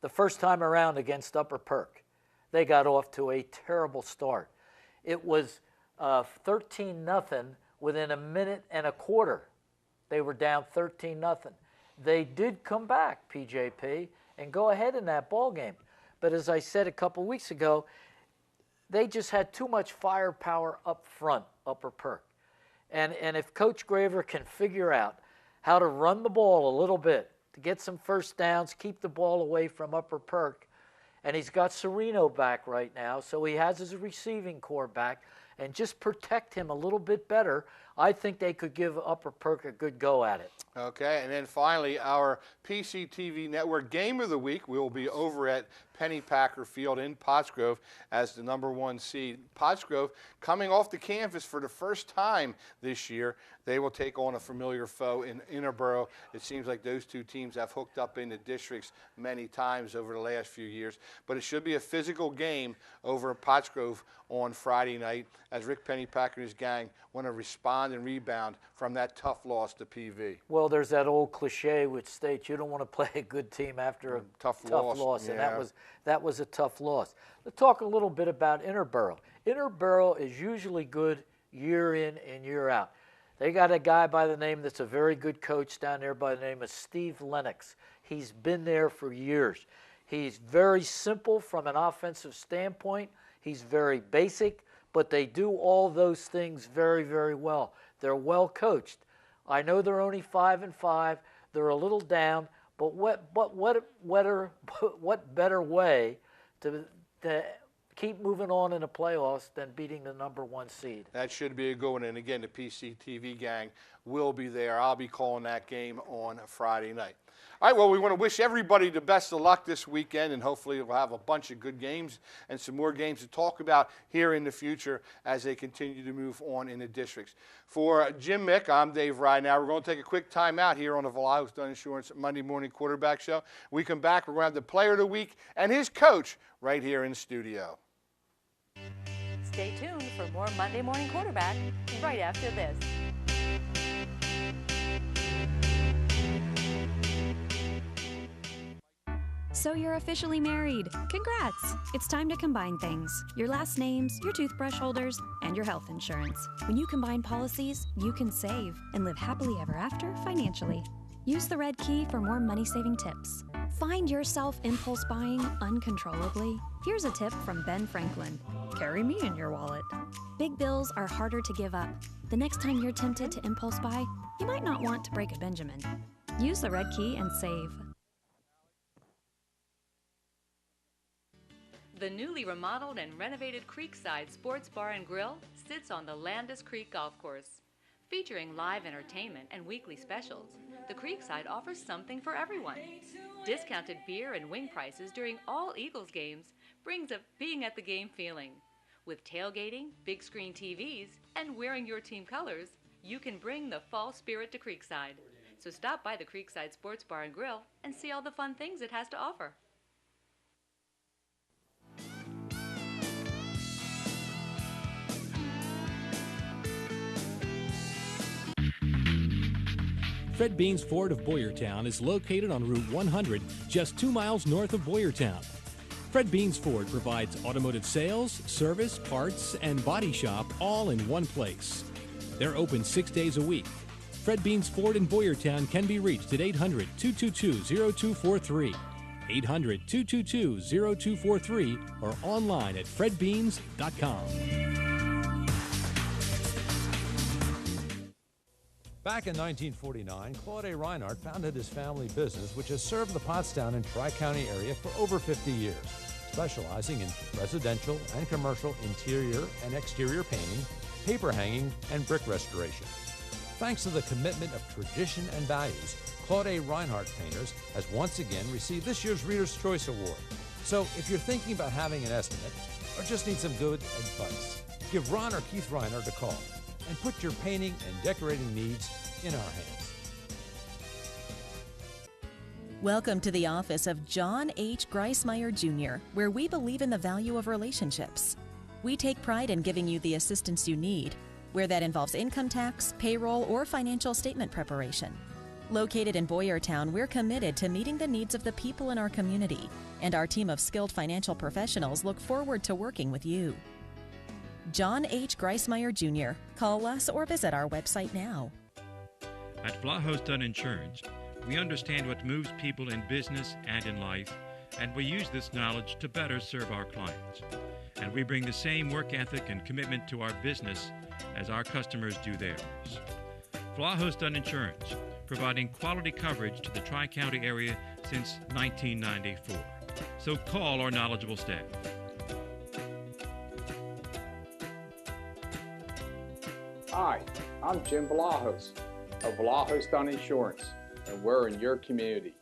The first time around against Upper Perk, they got off to a terrible start. It was 13-0 within a minute and a quarter. They were down 13-0. They did come back, PJP, and go ahead in that ball game. But as I said a couple weeks ago, they just had too much firepower up front, Upper Perk. And if Coach Graver can figure out how to run the ball a little bit, to get some first downs, keep the ball away from Upper Perk, and he's got Sereno back right now, so he has his receiving core back, and just protect him a little bit better, I think they could give Upper Perk a good go at it. Okay, and then finally, our PCTV Network Game of the Week will be over at Pennypacker Field in Pottsgrove as the number 1 seed. Pottsgrove coming off the canvas for the first time this year. They will take on a familiar foe in Interboro. It seems like those 2 teams have hooked up in the districts many times over the last few years. But it should be a physical game over at Pottsgrove on Friday night as Rick Pennypacker and his gang want to respond and rebound from that tough loss to PV. Well, there's that old cliche which states you don't want to play a good team after a tough loss. Yeah. And that was a tough loss. Let's talk a little bit about Interboro. Interboro is usually good year in and year out. They got a guy by the name that's a very good coach down there by the name of Steve Lennox. He's been there for years. He's very simple from an offensive standpoint. He's very basic, but they do all those things very, very well. They're well coached. I know they're only 5-5. They're a little down, but what better way to keep moving on in the playoffs than beating the number 1 seed? That should be a good one. And again, the PCTV gang will be there. I'll be calling that game on Friday night. All right, well, we want to wish everybody the best of luck this weekend, and hopefully we'll have a bunch of good games and some more games to talk about here in the future as they continue to move on in the districts. For Jim Mick, I'm Dave Ridenhour. We're going to take a quick time out here on the Vlahos Dunn Insurance Monday Morning Quarterback Show. When we come back, we're going to have the Player of the Week and his coach right here in studio. Stay tuned for more Monday Morning Quarterback right after this. So you're officially married. Congrats! It's time to combine things. Your last names, your toothbrush holders, and your health insurance. When you combine policies, you can save and live happily ever after financially. Use the red key for more money-saving tips. Find yourself impulse buying uncontrollably? Here's a tip from Ben Franklin. Carry me in your wallet. Big bills are harder to give up. The next time you're tempted to impulse buy, you might not want to break a Benjamin. Use the red key and save. The newly remodeled and renovated Creekside Sports Bar and Grill sits on the Landis Creek Golf Course. Featuring live entertainment and weekly specials, the Creekside offers something for everyone. Discounted beer and wing prices during all Eagles games brings a being at the game feeling. With tailgating, big screen TVs, and wearing your team colors, you can bring the fall spirit to Creekside. So stop by the Creekside Sports Bar and Grill and see all the fun things it has to offer. Fred Beans Ford of Boyertown is located on Route 100, just 2 miles north of Boyertown. Fred Beans Ford provides automotive sales, service, parts, and body shop all in one place. They're open 6 days a week. Fred Beans Ford in Boyertown can be reached at 800-222-0243, 800-222-0243, or online at fredbeans.com. Back in 1949, Claude A. Reinhardt founded his family business, which has served the Pottstown and Tri-County area for over 50 years, specializing in residential and commercial interior and exterior painting, paper hanging, and brick restoration. Thanks to the commitment of tradition and values, Claude A. Reinhardt Painters has once again received this year's Reader's Choice Award. So if you're thinking about having an estimate or just need some good advice, give Ron or Keith Reinhardt a call and put your painting and decorating needs in our hands. Welcome to the office of John H. Greismeyer Jr., where we believe in the value of relationships. We take pride in giving you the assistance you need, where that involves income tax, payroll, or financial statement preparation. Located in Boyertown, we're committed to meeting the needs of the people in our community, and our team of skilled financial professionals look forward to working with you. John H. Greismeyer Jr. Call us or visit our website now. At Vlahos Dunn Insurance, we understand what moves people in business and in life, and we use this knowledge to better serve our clients. And we bring the same work ethic and commitment to our business as our customers do theirs. Vlahos Dunn Insurance, providing quality coverage to the Tri-County area since 1994. So call our knowledgeable staff. Hi, I'm Jim Vlahos of Vlahos Dunn Insurance, and we're in your community.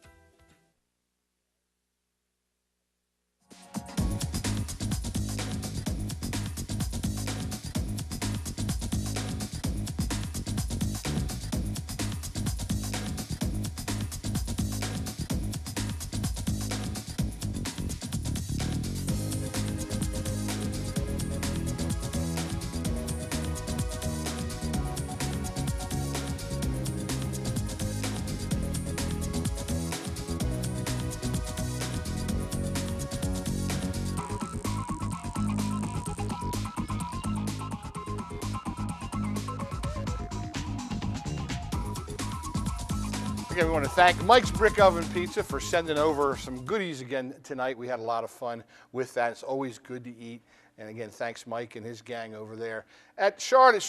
Again, we want to thank Mike's Brick Oven Pizza for sending over some goodies again tonight. We had a lot of fun with that. It's always good to eat. And again, thanks Mike and his gang over there at Charlotte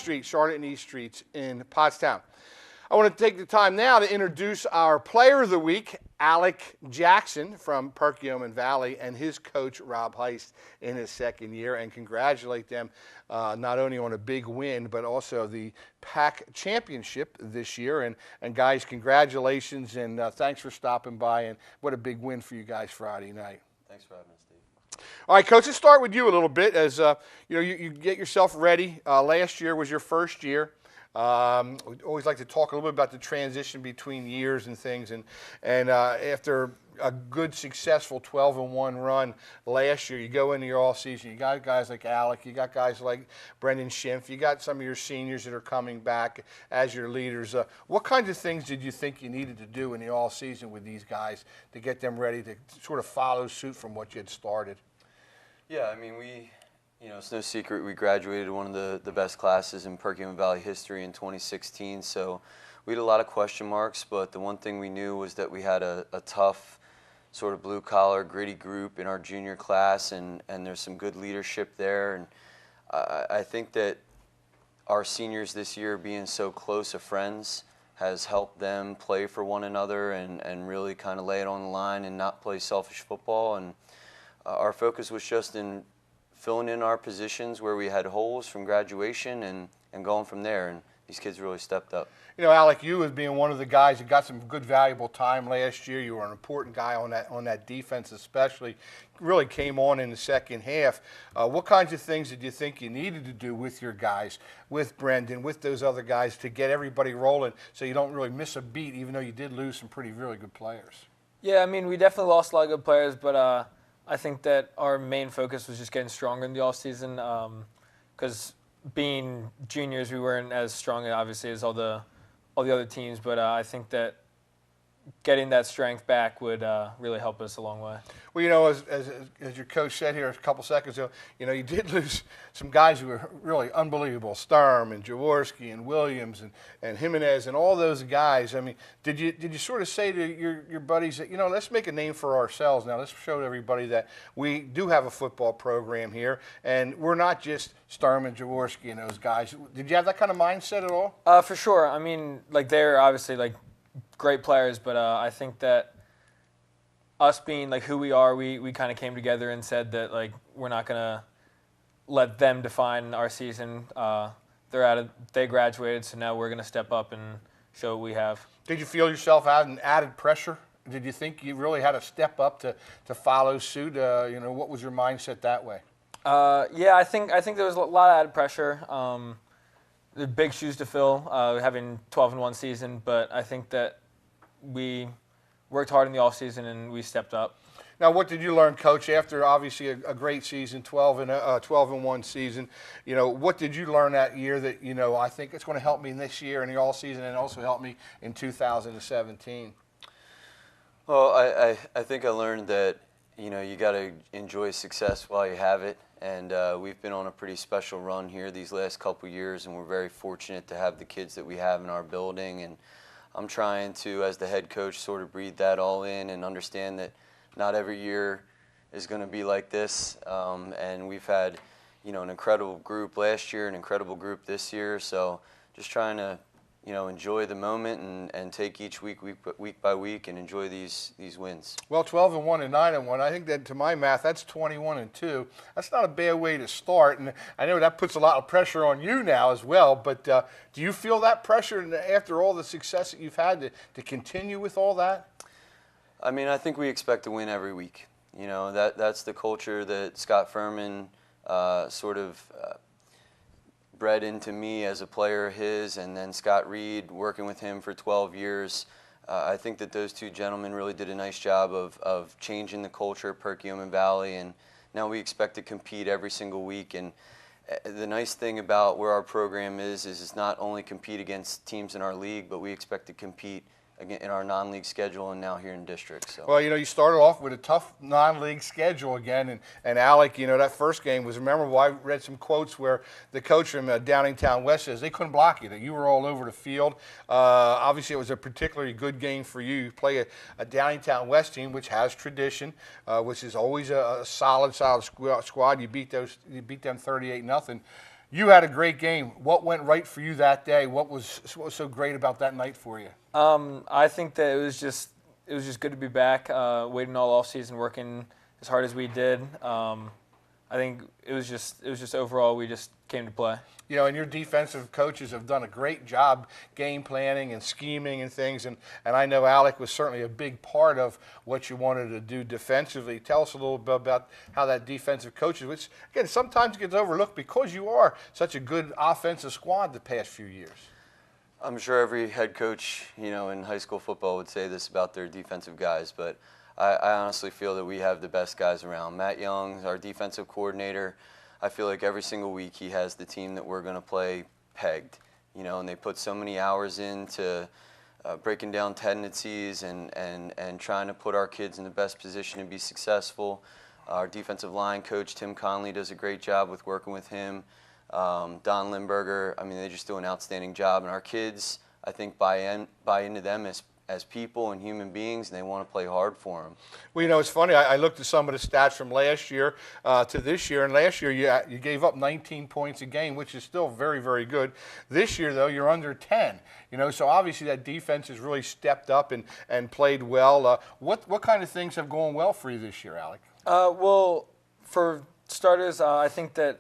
and East Streets in Pottstown. I want to take the time now to introduce our Player of the Week, Alec Jackson from Perkiomen Valley, and his coach, Rob Heist, in his second year, and congratulate them not only on a big win, but also the PAC championship this year. And guys, congratulations, and thanks for stopping by, and what a big win for you guys Friday night. Thanks for having us, Steve. All right, Coach, let's start with you a little bit as you get yourself ready. Last year was your first year. We always like to talk a little bit about the transition between years and things. And after a good, successful 12-1 run last year, you go into your all-season. You got guys like Alec. You got guys like Brendan Schimpf. You got some of your seniors that are coming back as your leaders. What kinds of things did you think you needed to do in the all-season with these guys to get them ready to sort of follow suit from what you had started? Yeah, I mean, it's no secret we graduated one of the best classes in Perkiomen Valley history in 2016, so we had a lot of question marks, but the one thing we knew was that we had a tough, sort of blue-collar, gritty group in our junior class, and there's some good leadership there, and I think that our seniors this year being so close of friends has helped them play for one another and really kind of lay it on the line and not play selfish football, and our focus was just in filling in our positions where we had holes from graduation and going from there, and these kids really stepped up. You know, Alec, you as being one of the guys that got some good, valuable time last year. You were an important guy on that defense, especially. Really came on in the second half. What kinds of things did you think you needed to do with your guys, with Brendan, with those other guys, to get everybody rolling so you don't really miss a beat, even though you did lose some really good players? Yeah, I mean, we definitely lost a lot of good players, but I think that our main focus was just getting stronger in the offseason because being juniors, we weren't as strong, obviously, as all the other teams. But I think that getting that strength back would really help us a long way. Well, you know, as your coach said here a couple seconds ago, you know, you did lose some guys who were really unbelievable, Sturm and Jaworski and Williams and Jimenez and all those guys. I mean, did you sort of say to your buddies that, you know, let's make a name for ourselves now. Let's show everybody that we do have a football program here, and we're not just Sturm and Jaworski and those guys. Did you have that kind of mindset at all? For sure. I mean, like, they're obviously, like, great players, but I think that us being like who we are, we kind of came together and said that like we're not gonna let them define our season. They graduated, so now we're gonna step up and show what we have. Did you feel yourself having added pressure? Did you think you really had to step up to follow suit? What was your mindset that way? Yeah, I think there was a lot of added pressure. The big shoes to fill, having 12-1 season, but I think that we worked hard in the off season and we stepped up. Now, what did you learn, Coach, after obviously a great season, 12-1 season? What did you learn that year that I think it's going to help me this year in the all season and also help me in 2017? Well, I think I learned that you got to enjoy success while you have it, and we've been on a pretty special run here these last couple years, and we're very fortunate to have the kids that we have in our building. And I'm trying to, as the head coach, sort of breathe that all in and understand that not every year is going to be like this. And we've had, an incredible group last year, an incredible group this year. So just trying to, enjoy the moment and take each week by week and enjoy these wins. Well, 12-1 and 9-1. I think that to my math, that's 21-2. That's not a bad way to start, and I know that puts a lot of pressure on you now as well. But do you feel that pressure after all the success that you've had to continue with all that? I mean, I think we expect to win every week. That's the culture that Scott Furman sort of bred into me as a player of his, and then Scott Reed working with him for 12 years. I think that those two gentlemen really did a nice job of changing the culture of Perkiomen Valley, and now we expect to compete every single week. And the nice thing about where our program is it's not only compete against teams in our league, but we expect to compete again in our non-league schedule and now here in district. So. Well, you started off with a tough non-league schedule again, and Alec, that first game was memorable. I read some quotes where the coach from Downingtown West says they couldn't block you, that you were all over the field. Obviously, it was a particularly good game for you. You play a Downingtown West team, which has tradition, which is always a solid squad. You beat them 38-0. You had a great game. What went right for you that day? What was so great about that night for you? I think that it was just good to be back, waiting all off season, working as hard as we did. I think it was just overall we just came to play. And your defensive coaches have done a great job game planning and scheming and things, and I know Alec was certainly a big part of what you wanted to do defensively. Tell us a little bit about how that defensive coaches, which again sometimes gets overlooked because you are such a good offensive squad the past few years. I'm sure every head coach, in high school football would say this about their defensive guys, but I honestly feel that we have the best guys around. Matt Young, our defensive coordinator, I feel like every single week he has the team that we're going to play pegged, and they put so many hours into breaking down tendencies and trying to put our kids in the best position to be successful. Our defensive line coach, Tim Conley, does a great job with working with him. Don Limberger, they just do an outstanding job. And our kids, I think, buy into them as people and human beings, and they want to play hard for them. Well, it's funny. I looked at some of the stats from last year to this year, and last year you gave up 19 points a game, which is still very, very good. This year, though, you're under 10. So obviously that defense has really stepped up and played well. What kind of things have gone well for you this year, Alec? Well, for starters, I think that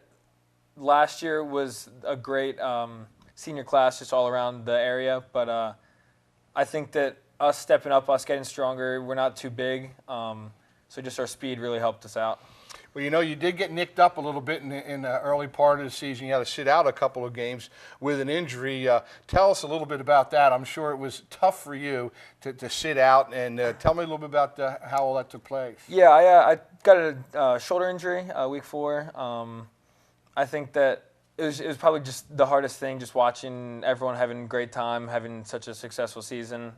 last year was a great senior class just all around the area, but I think that us stepping up, us getting stronger, we're not too big, so just our speed really helped us out. Well, you did get nicked up a little bit in the early part of the season. You had to sit out a couple of games with an injury. Tell us a little bit about that. I'm sure it was tough for you to sit out, and tell me a little bit about how all that took place. Yeah, I got a shoulder injury week 4. I think that it was probably just the hardest thing, just watching everyone having a great time, having such a successful season.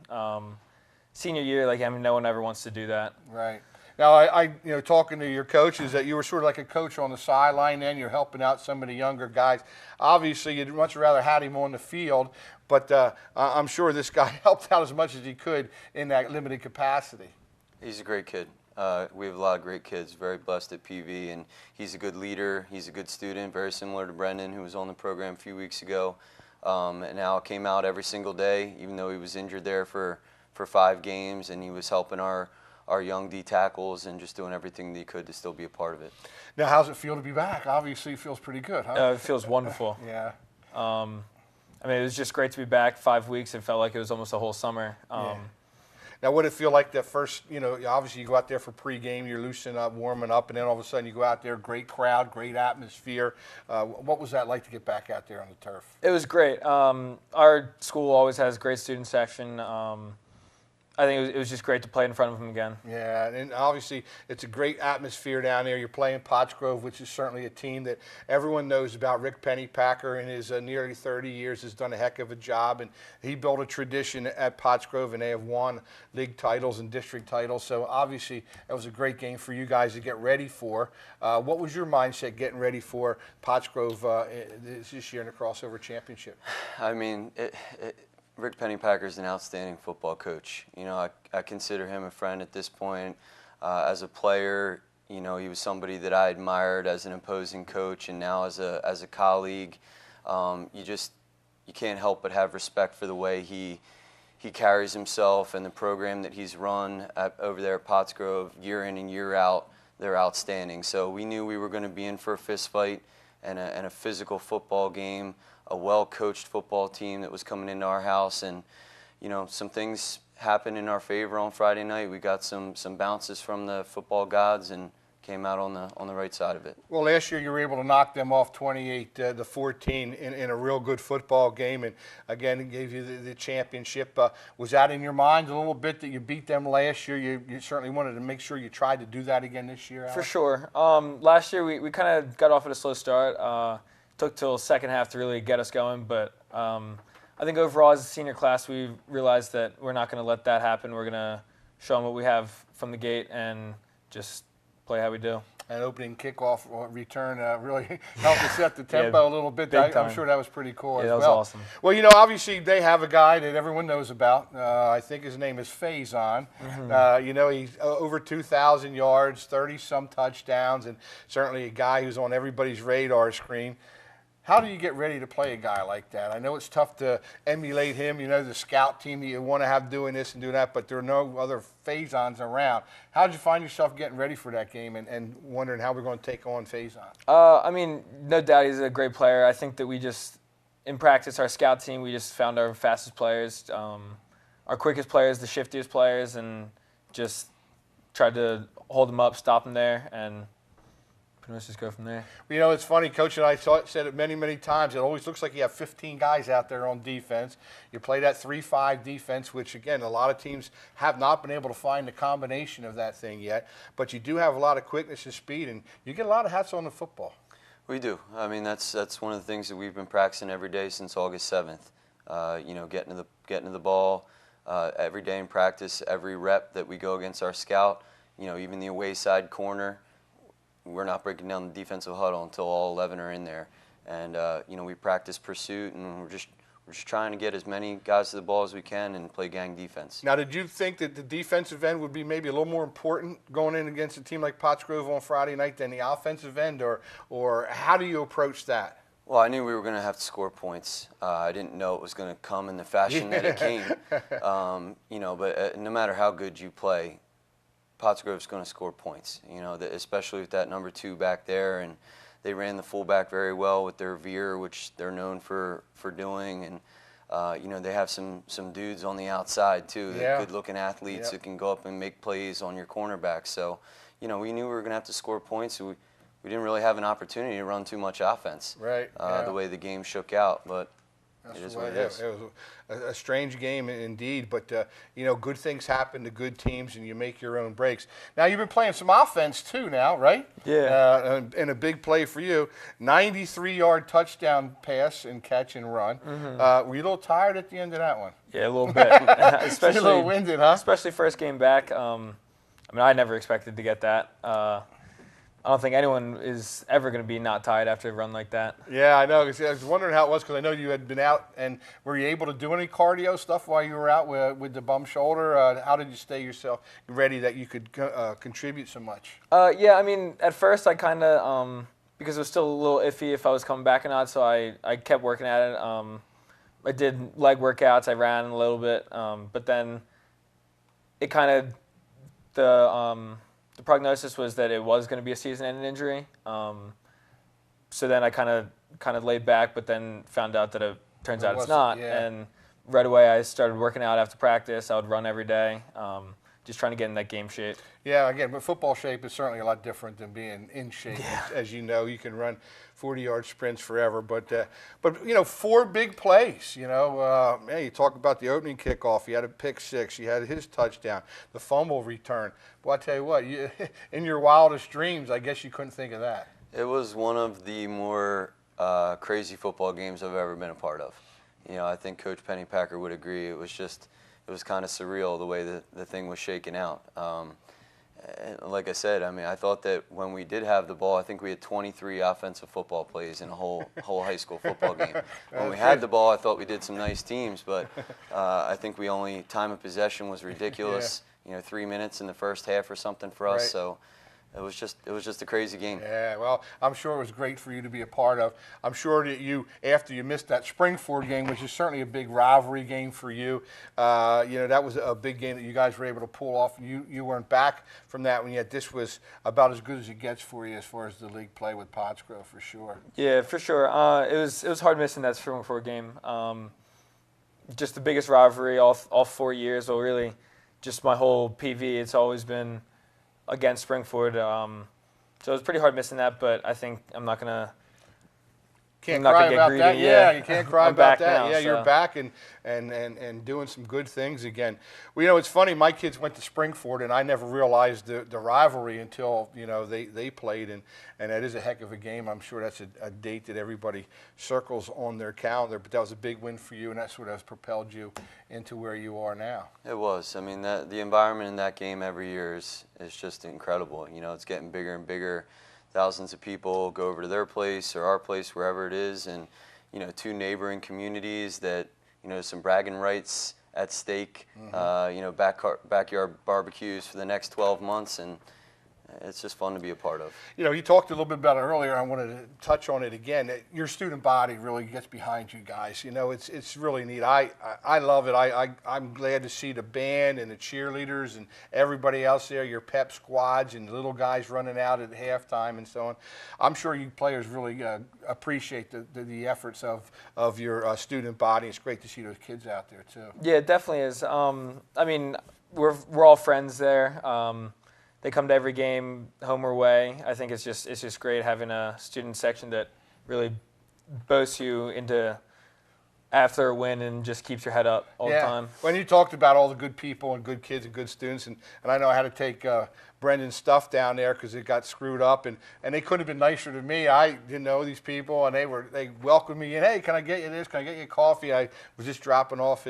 Senior year, no one ever wants to do that. Right. Now, I talking to your coaches, that you were sort of like a coach on the sideline then. You're helping out some of the younger guys. Obviously, you'd much rather had him on the field, but I'm sure this guy helped out as much as he could in that limited capacity. He's a great kid. We have a lot of great kids, very blessed at PV, and he's a good leader. He's a good student, very similar to Brendan, who was on the program a few weeks ago, and now came out every single day, even though he was injured there for 5 games, and he was helping our our young D tackles and just doing everything they could to still be a part of it. Now, how's it feel to be back? Obviously, it feels pretty good, huh? It feels wonderful. Yeah. I mean, it was just great to be back. 5 weeks. It felt like it was almost a whole summer. Yeah. Now, what did it feel like that first, obviously you go out there for pregame, you're loosening up, warming up, and then all of a sudden you go out there, great crowd, great atmosphere. What was that like to get back out there on the turf? It was great. Our school always has great student section. I think it was just great to play in front of them again. Yeah, and obviously it's a great atmosphere down there. You're playing Pottsgrove, which is certainly a team that everyone knows about. Rick Pennypacker in his nearly 30 years has done a heck of a job, and he built a tradition at Pottsgrove, and they have won league titles and district titles. So obviously that was a great game for you guys to get ready for. What was your mindset getting ready for Pottsgrove this year in the crossover championship? I mean, Rick Pennypacker is an outstanding football coach. I consider him a friend at this point. As a player, he was somebody that I admired as an opposing coach, and now as a colleague, you can't help but have respect for the way he carries himself and the program that he's run over there at Pottsgrove year in and year out. They're outstanding. So we knew we were going to be in for a fist fight and a physical football game, a well-coached football team that was coming into our house, and some things happened in our favor on Friday night. We got some bounces from the football gods and came out on the right side of it. Well, last year you were able to knock them off 28-14 in a real good football game, and again it gave you the championship. Was that in your mind a little bit that you beat them last year? You certainly wanted to make sure you tried to do that again this year, Alex? For sure. Last year we kind of got off at a slow start. Took till second half to really get us going, but I think overall as a senior class we realized that we're not going to let that happen. We're going to show them what we have from the gate and just play how we do. And opening kickoff return really helped us set the tempo a little bit. I'm sure that was pretty cool as well. That was awesome. Well, obviously they have a guy that everyone knows about. I think his name is Faison. He's over 2,000 yards, 30-some touchdowns, and certainly a guy who's on everybody's radar screen. How do you get ready to play a guy like that? I know it's tough to emulate him, the scout team that you want to have doing this and doing that, but there are no other Faisons around. How did you find yourself getting ready for that game and wondering how we're going to take on Faison? I mean, no doubt he's a great player. I think that we just, in practice, our scout team, we just found our fastest players, our quickest players, the shiftiest players, and just tried to hold them up, stop them there, and pretty much just go from there. It's funny, Coach and I said it many, many times. It always looks like you have 15 guys out there on defense. You play that 3-5 defense, which, again, a lot of teams have not been able to find the combination of that thing yet. But you do have a lot of quickness and speed, and you get a lot of hats on the football. We do. I mean, that's one of the things that we've been practicing every day since August 7th. Getting to the ball every day in practice, every rep that we go against our scout. Even the away side corner. We're not breaking down the defensive huddle until all 11 are in there, and we practice pursuit, and we're just trying to get as many guys to the ball as we can and play gang defense. Now, did you think that the defensive end would be maybe a little more important going in against a team like Pottsgrove on Friday night than the offensive end, or how do you approach that? Well, I knew we were going to have to score points. I didn't know it was going to come in the fashion that it came. But no matter how good you play, Pottsgrove's going to score points, especially with that number 2 back there, and they ran the fullback very well with their veer, which they're known for doing, and they have some dudes on the outside too, good-looking athletes that can go up and make plays on your cornerback. So, we knew we were going to have to score points. So we didn't really have an opportunity to run too much offense, the way the game shook out, but. It is what it is. It was a strange game indeed, but good things happen to good teams, and you make your own breaks. Now you've been playing some offense too, now, right? Yeah. And a big play for you, 93-yard touchdown pass and catch and run. Mm-hmm. Were you a little tired at the end of that one? Yeah, a little bit. Especially a little winded, huh? Especially first game back. I never expected to get that. I don't think anyone is ever going to be not tired after a run like that. Yeah, I know. I was wondering how it was because I know you had been out, and were you able to do any cardio stuff while you were out with the bum shoulder? How did you stay yourself ready that you could contribute so much? At first I kind of, because it was still a little iffy if I was coming back or not, so I kept working at it. I did leg workouts, I ran a little bit, but then it kind of the prognosis was that it was going to be a season-ending injury. So then I kind of laid back, but then found out that it turns out it's not. Yeah. And right away I started working out after practice. I would run every day, just trying to get in that game shape. Yeah, again, but football shape is certainly a lot different than being in shape. Yeah. As you know, you can run 40-yard sprints forever, but you know, 4 big plays. You know, man, you talk about the opening kickoff. You had a pick 6. You had his touchdown, the fumble return. Well, I tell you what, in your wildest dreams, I guess you couldn't think of that. It was one of the more crazy football games I've ever been a part of. You know, I think Coach Pennypacker would agree. It was kind of surreal the way the thing was shaken out. And like I said, I mean, I thought that when we did have the ball, I think we had 23 offensive football plays in a whole high school football game. When we had the ball, I thought we did some nice teams, but I think we only time of possession was ridiculous. Yeah. You know, 3 minutes in the first half or something for us. Right. So it was just a crazy game. Yeah, well, I'm sure it was great for you to be a part of. I'm sure that you, after you missed that Springford game, which is certainly a big rivalry game for you, you know, that was a big game that you guys were able to pull off. You weren't back from that one yet. This was about as good as it gets for you as far as the league play with Pottsgrove, for sure. Yeah, for sure. It was hard missing that Springford game. Just the biggest rivalry all 4 years. Well, really, just my whole PV. It's always been against Springford, so it was pretty hard missing that. But I think I'm not gonna. Can't cry about that. Yeah, you can't cry about that. Now, yeah, so. You're back and doing some good things again. Well, you know, it's funny. My kids went to Springford, and I never realized the rivalry until, you know, they played, and that is a heck of a game. I'm sure that's a date that everybody circles on their calendar. But that was a big win for you, and that's what has propelled you into where you are now. It was. I mean, the environment in that game every year is just incredible. You know, it's getting bigger and bigger. Thousands of people go over to their place or our place, wherever it is, and, you know, 2 neighboring communities that, you know, some bragging rights at stake, you know, backyard barbecues for the next 12 months, and it's just fun to be a part of. You know, you talked a little bit about it earlier. I wanted to touch on it again. Your student body really gets behind you guys. You know, it's really neat. I love it. I'm glad to see the band and the cheerleaders and everybody else there, your pep squads and little guys running out at halftime and so on. I'm sure you players really appreciate the efforts of your student body. It's great to see those kids out there too. Yeah, it definitely is. I mean, we're all friends there. They come to every game, home or away. I think it's just great having a student section that really boasts you into after a win and just keeps your head up all the time. When you talked about all the good people and good kids and good students, and I know I had to take Brendan's stuff down there because it got screwed up, and they couldn't have been nicer to me. I didn't know these people, and they welcomed me in. Hey, can I get you this? Can I get you coffee? I was just dropping off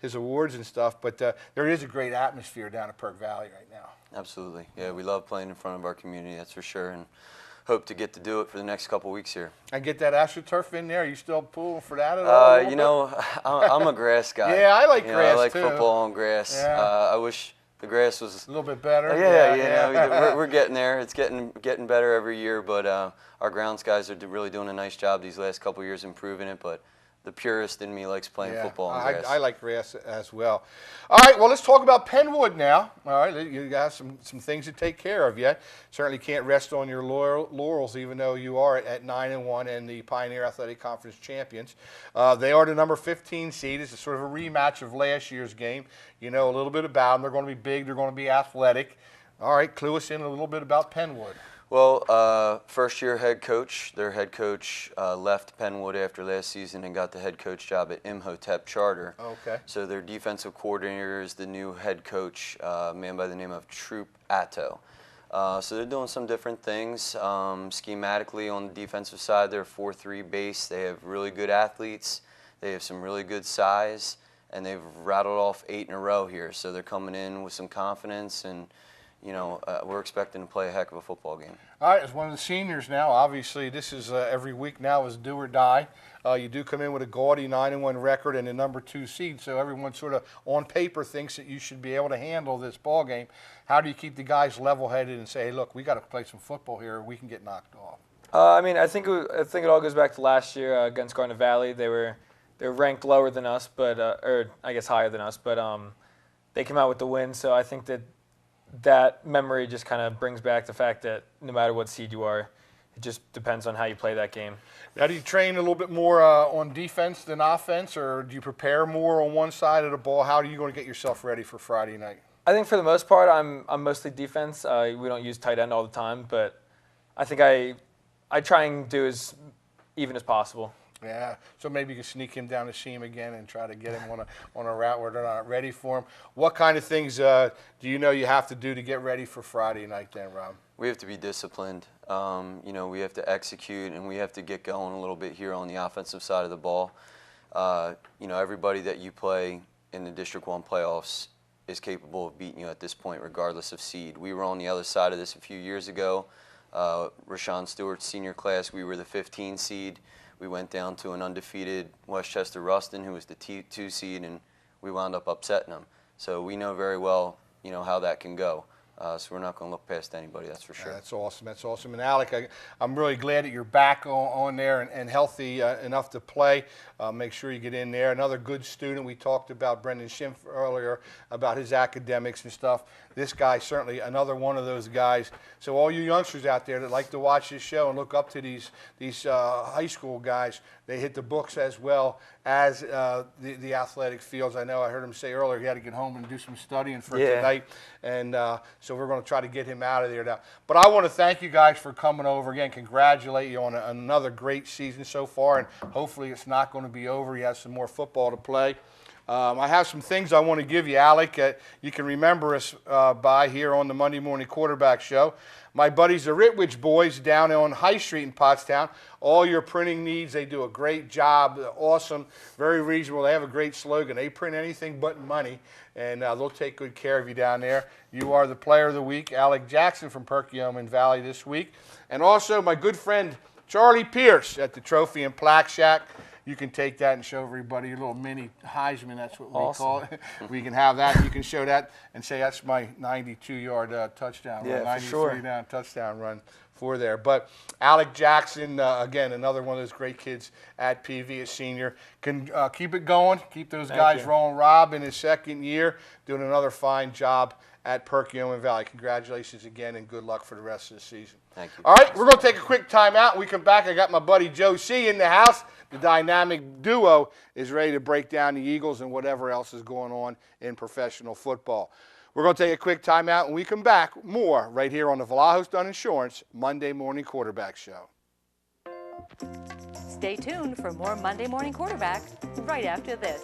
his awards and stuff, but there is a great atmosphere down at Perk Valley right now. Absolutely. Yeah, we love playing in front of our community, that's for sure, and hope to get to do it for the next couple weeks here. And get that AstroTurf in there. Are you still pulling for that at all? You know, I'm a grass guy. Yeah, I like grass I like too. football on grass. Yeah. I wish the grass was a little bit better. Yeah, you know, we're getting there. It's getting better every year, but our grounds guys are really doing a nice job these last couple years improving it, but the purist in me likes playing football on grass. I like grass as well. All right, well, let's talk about Penwood now. All right, you got some things to take care of yet. Certainly can't rest on your laurels, even though you are at 9-1 and the Pioneer Athletic Conference champions. They are the number 15 seed. It's a sort of a rematch of last year's game. You know a little bit about them. They're going to be big. They're going to be athletic. All right, clue us in a little bit about Penwood. Well, first-year head coach. Their head coach left Penwood after last season and got the head coach job at Imhotep Charter. Okay. So their defensive coordinator is the new head coach, a man by the name of Troop Atto. So they're doing some different things. Schematically, on the defensive side, they're 4-3 base. They have really good athletes. They have some really good size, and they've rattled off 8 in a row here. So they're coming in with some confidence, and you know, we're expecting to play a heck of a football game. All right, as one of the seniors now, obviously this is every week now is do or die. You do come in with a gaudy 9-1 record and a number 2 seed, so everyone sort of on paper thinks that you should be able to handle this ball game. How do you keep the guys level-headed and say, hey, look, we got to play some football here, or we can get knocked off? I mean, I think it all goes back to last year against Garnet Valley. They were ranked lower than us, but or I guess higher than us, but they came out with the win. So I think that that memory just kind of brings back the fact that no matter what seed you are, it just depends on how you play that game. Now, do you train a little bit more on defense than offense, or do you prepare more on one side of the ball? How are you going to get yourself ready for Friday night? I think for the most part, I'm mostly defense. We don't use tight end all the time, but I think I try and do as even as possible. Yeah, so maybe you can sneak him down the seam again and try to get him on a route where they're not ready for him. What kind of things do you know you have to do to get ready for Friday night then, Rob? We have to be disciplined. You know, we have to execute, and we have to get going a little bit here on the offensive side of the ball. You know, everybody that you play in the District 1 playoffs is capable of beating you at this point, regardless of seed. We were on the other side of this a few years ago. Rashawn Stewart's senior class, we were the 15 seed. We went down to an undefeated Westchester Ruston, who was the 2 seed, and we wound up upsetting them. So we know very well, you know, how that can go. So we're not going to look past anybody, that's for sure. That's awesome. That's awesome. And Alec, I'm really glad that you're back on there and healthy enough to play. Make sure you get in there. Another good student. We talked about Brendan Schimpf earlier about his academics and stuff. This guy certainly another one of those guys. So all you youngsters out there that like to watch this show and look up to these high school guys, they hit the books as well as the athletic fields. I know I heard him say earlier he had to get home and do some studying for tonight, and so we're going to try to get him out of there now. But I want to thank you guys for coming over again. Congratulate you on another great season so far, and hopefully it's not going to be over. You have some more football to play. I have some things I want to give you, Alec. You can remember us by here on the Monday Morning Quarterback Show. My buddies, the Ritwich boys down on High Street in Pottstown, all your printing needs, they do a great job. They're awesome, very reasonable. They have a great slogan. They print anything but money, and they'll take good care of you down there. You are the player of the week, Alec Jackson from Perkiomen Valley this week. And also my good friend Charlie Pierce at the Trophy and Plaque Shack. You can take that and show everybody your little mini Heisman. That's what we call it. We can have that. You can show that and say that's my 92-yard touchdown run, 93-down touchdown run for there. But Alec Jackson, again, another one of those great kids at PV, a senior. Can keep it going. Keep those guys rolling. Rob in his second year doing another fine job at Perkiomen Valley. Congratulations again and good luck for the rest of the season. Thank you. All right, we're going to take a quick timeout. When we come back, I got my buddy Joe C. in the house. The dynamic duo is ready to break down the Eagles and whatever else is going on in professional football. We're going to take a quick timeout. When we come back, more right here on the Vlahos Dunn Insurance Monday Morning Quarterback Show. Stay tuned for more Monday Morning Quarterback right after this.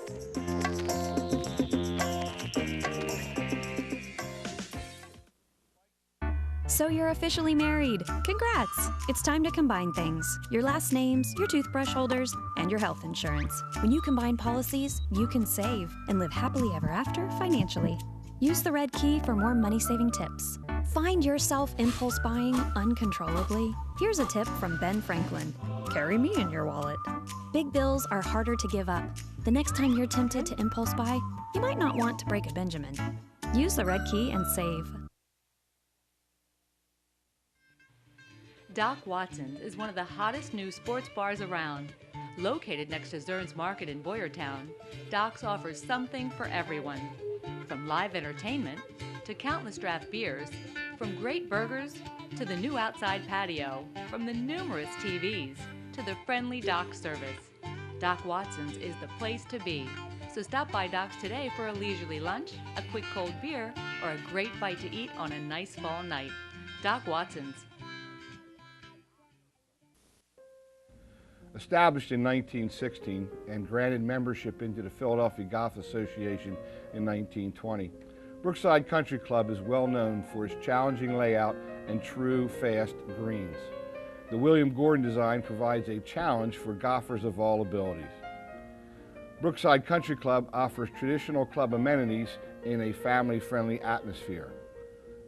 So you're officially married. Congrats! It's time to combine things. Your last names, your toothbrush holders, and your health insurance. When you combine policies, you can save and live happily ever after financially. Use the red key for more money-saving tips. Find yourself impulse buying uncontrollably? Here's a tip from Ben Franklin. Carry me in your wallet. Big bills are harder to give up. The next time you're tempted to impulse buy, you might not want to break a Benjamin. Use the red key and save. Doc Watson's is one of the hottest new sports bars around. Located next to Zern's Market in Boyertown, Doc's offers something for everyone. From live entertainment to countless draft beers, from great burgers to the new outside patio, from the numerous TVs to the friendly Doc service. Doc Watson's is the place to be. So stop by Doc's today for a leisurely lunch, a quick cold beer, or a great bite to eat on a nice fall night. Doc Watson's. Established in 1916 and granted membership into the Philadelphia Golf Association in 1920, Brookside Country Club is well known for its challenging layout and true fast greens. The William Gordon design provides a challenge for golfers of all abilities. Brookside Country Club offers traditional club amenities in a family-friendly atmosphere.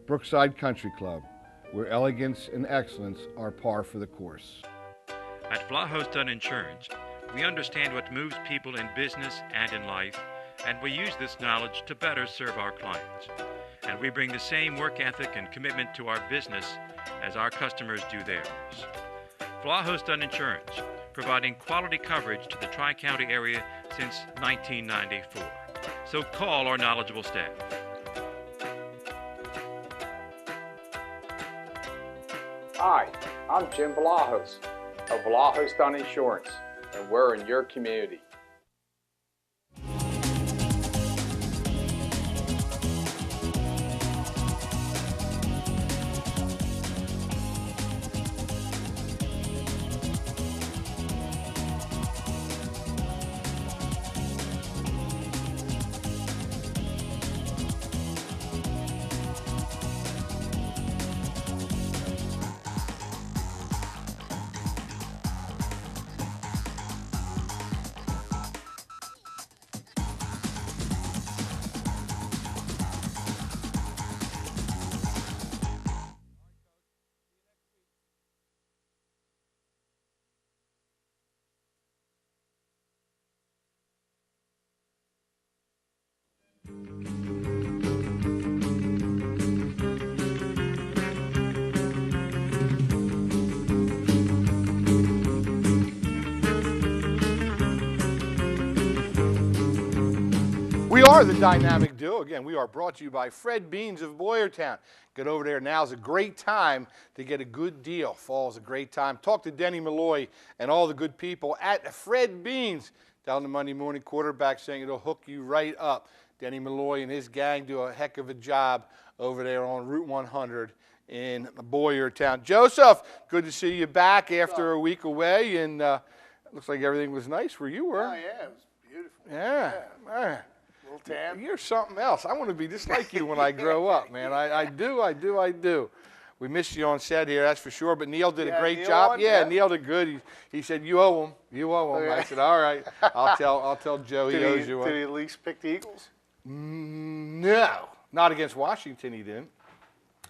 Brookside Country Club, where elegance and excellence are par for the course. At Vlahos Dunn Insurance, we understand what moves people in business and in life, and we use this knowledge to better serve our clients. And we bring the same work ethic and commitment to our business as our customers do theirs. Vlahos Dunn Insurance, providing quality coverage to the Tri-County area since 1994. So call our knowledgeable staff. Hi, I'm Jim Vlahos of Vlahos Dunn Insurance, and we're in your community. We are the dynamic duo. Again, we are brought to you by Fred Beans of Boyertown. Get over there. Now's a great time to get a good deal. Fall's a great time. Talk to Denny Malloy and all the good people at Fred Beans down the Monday Morning Quarterback, saying it'll hook you right up. Denny Malloy and his gang do a heck of a job over there on Route 100 in Boyertown. Joseph, good to see you back after a week away, and looks like everything was nice where you were. Oh, yeah, it was beautiful. Yeah. Man. Little tan. You're something else. I want to be just like you when I grow up, man. I do. We missed you on set here, that's for sure. But Neil did a great Neil job. won, Yeah, yeah. He did good. He said, "You owe him. You owe him." Oh, yeah. I said, "All right. I'll tell Joe he owes you one." Did he at least pick the Eagles? No, not against Washington. He didn't,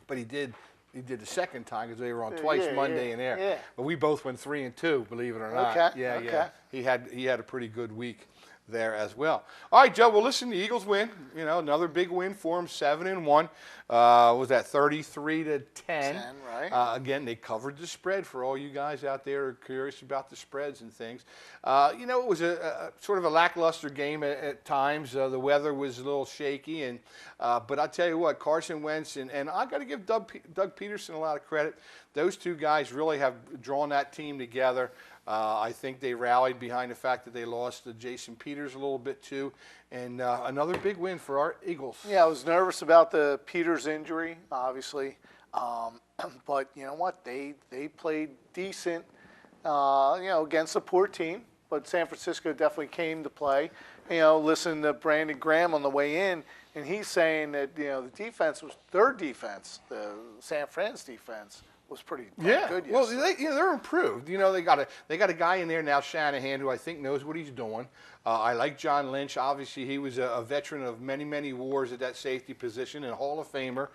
but he did. He did the second time because they were on twice Monday and there. Yeah. But we both went 3-2, believe it or not. Okay. Yeah, okay. yeah. He had a pretty good week there as well. All right, Joe. Well, listen, the Eagles win. You know, another big win for them, 7-1. Was that 33-10? 10, right. Again, they covered the spread for all you guys out there who are curious about the spreads and things. You know, it was a sort of a lackluster game at times. The weather was a little shaky, and but I tell you what, Carson Wentz and I got to give Doug Peterson a lot of credit. Those two guys really have drawn that team together. I think they rallied behind the fact that they lost Jason Peters a little bit too, and another big win for our Eagles. Yeah, I was nervous about the Peters injury, obviously, but you know what? They played decent, you know, against a poor team. But San Francisco definitely came to play. You know, listen to Brandon Graham on the way in, and he's saying that the defense was their defense, the San Fran's defense. Was pretty good yesterday. Well, they're improved. You know, they got a guy in there now, Shanahan, who I think knows what he's doing. I like John Lynch. Obviously, he was a veteran of many wars at that safety position and a Hall of Famer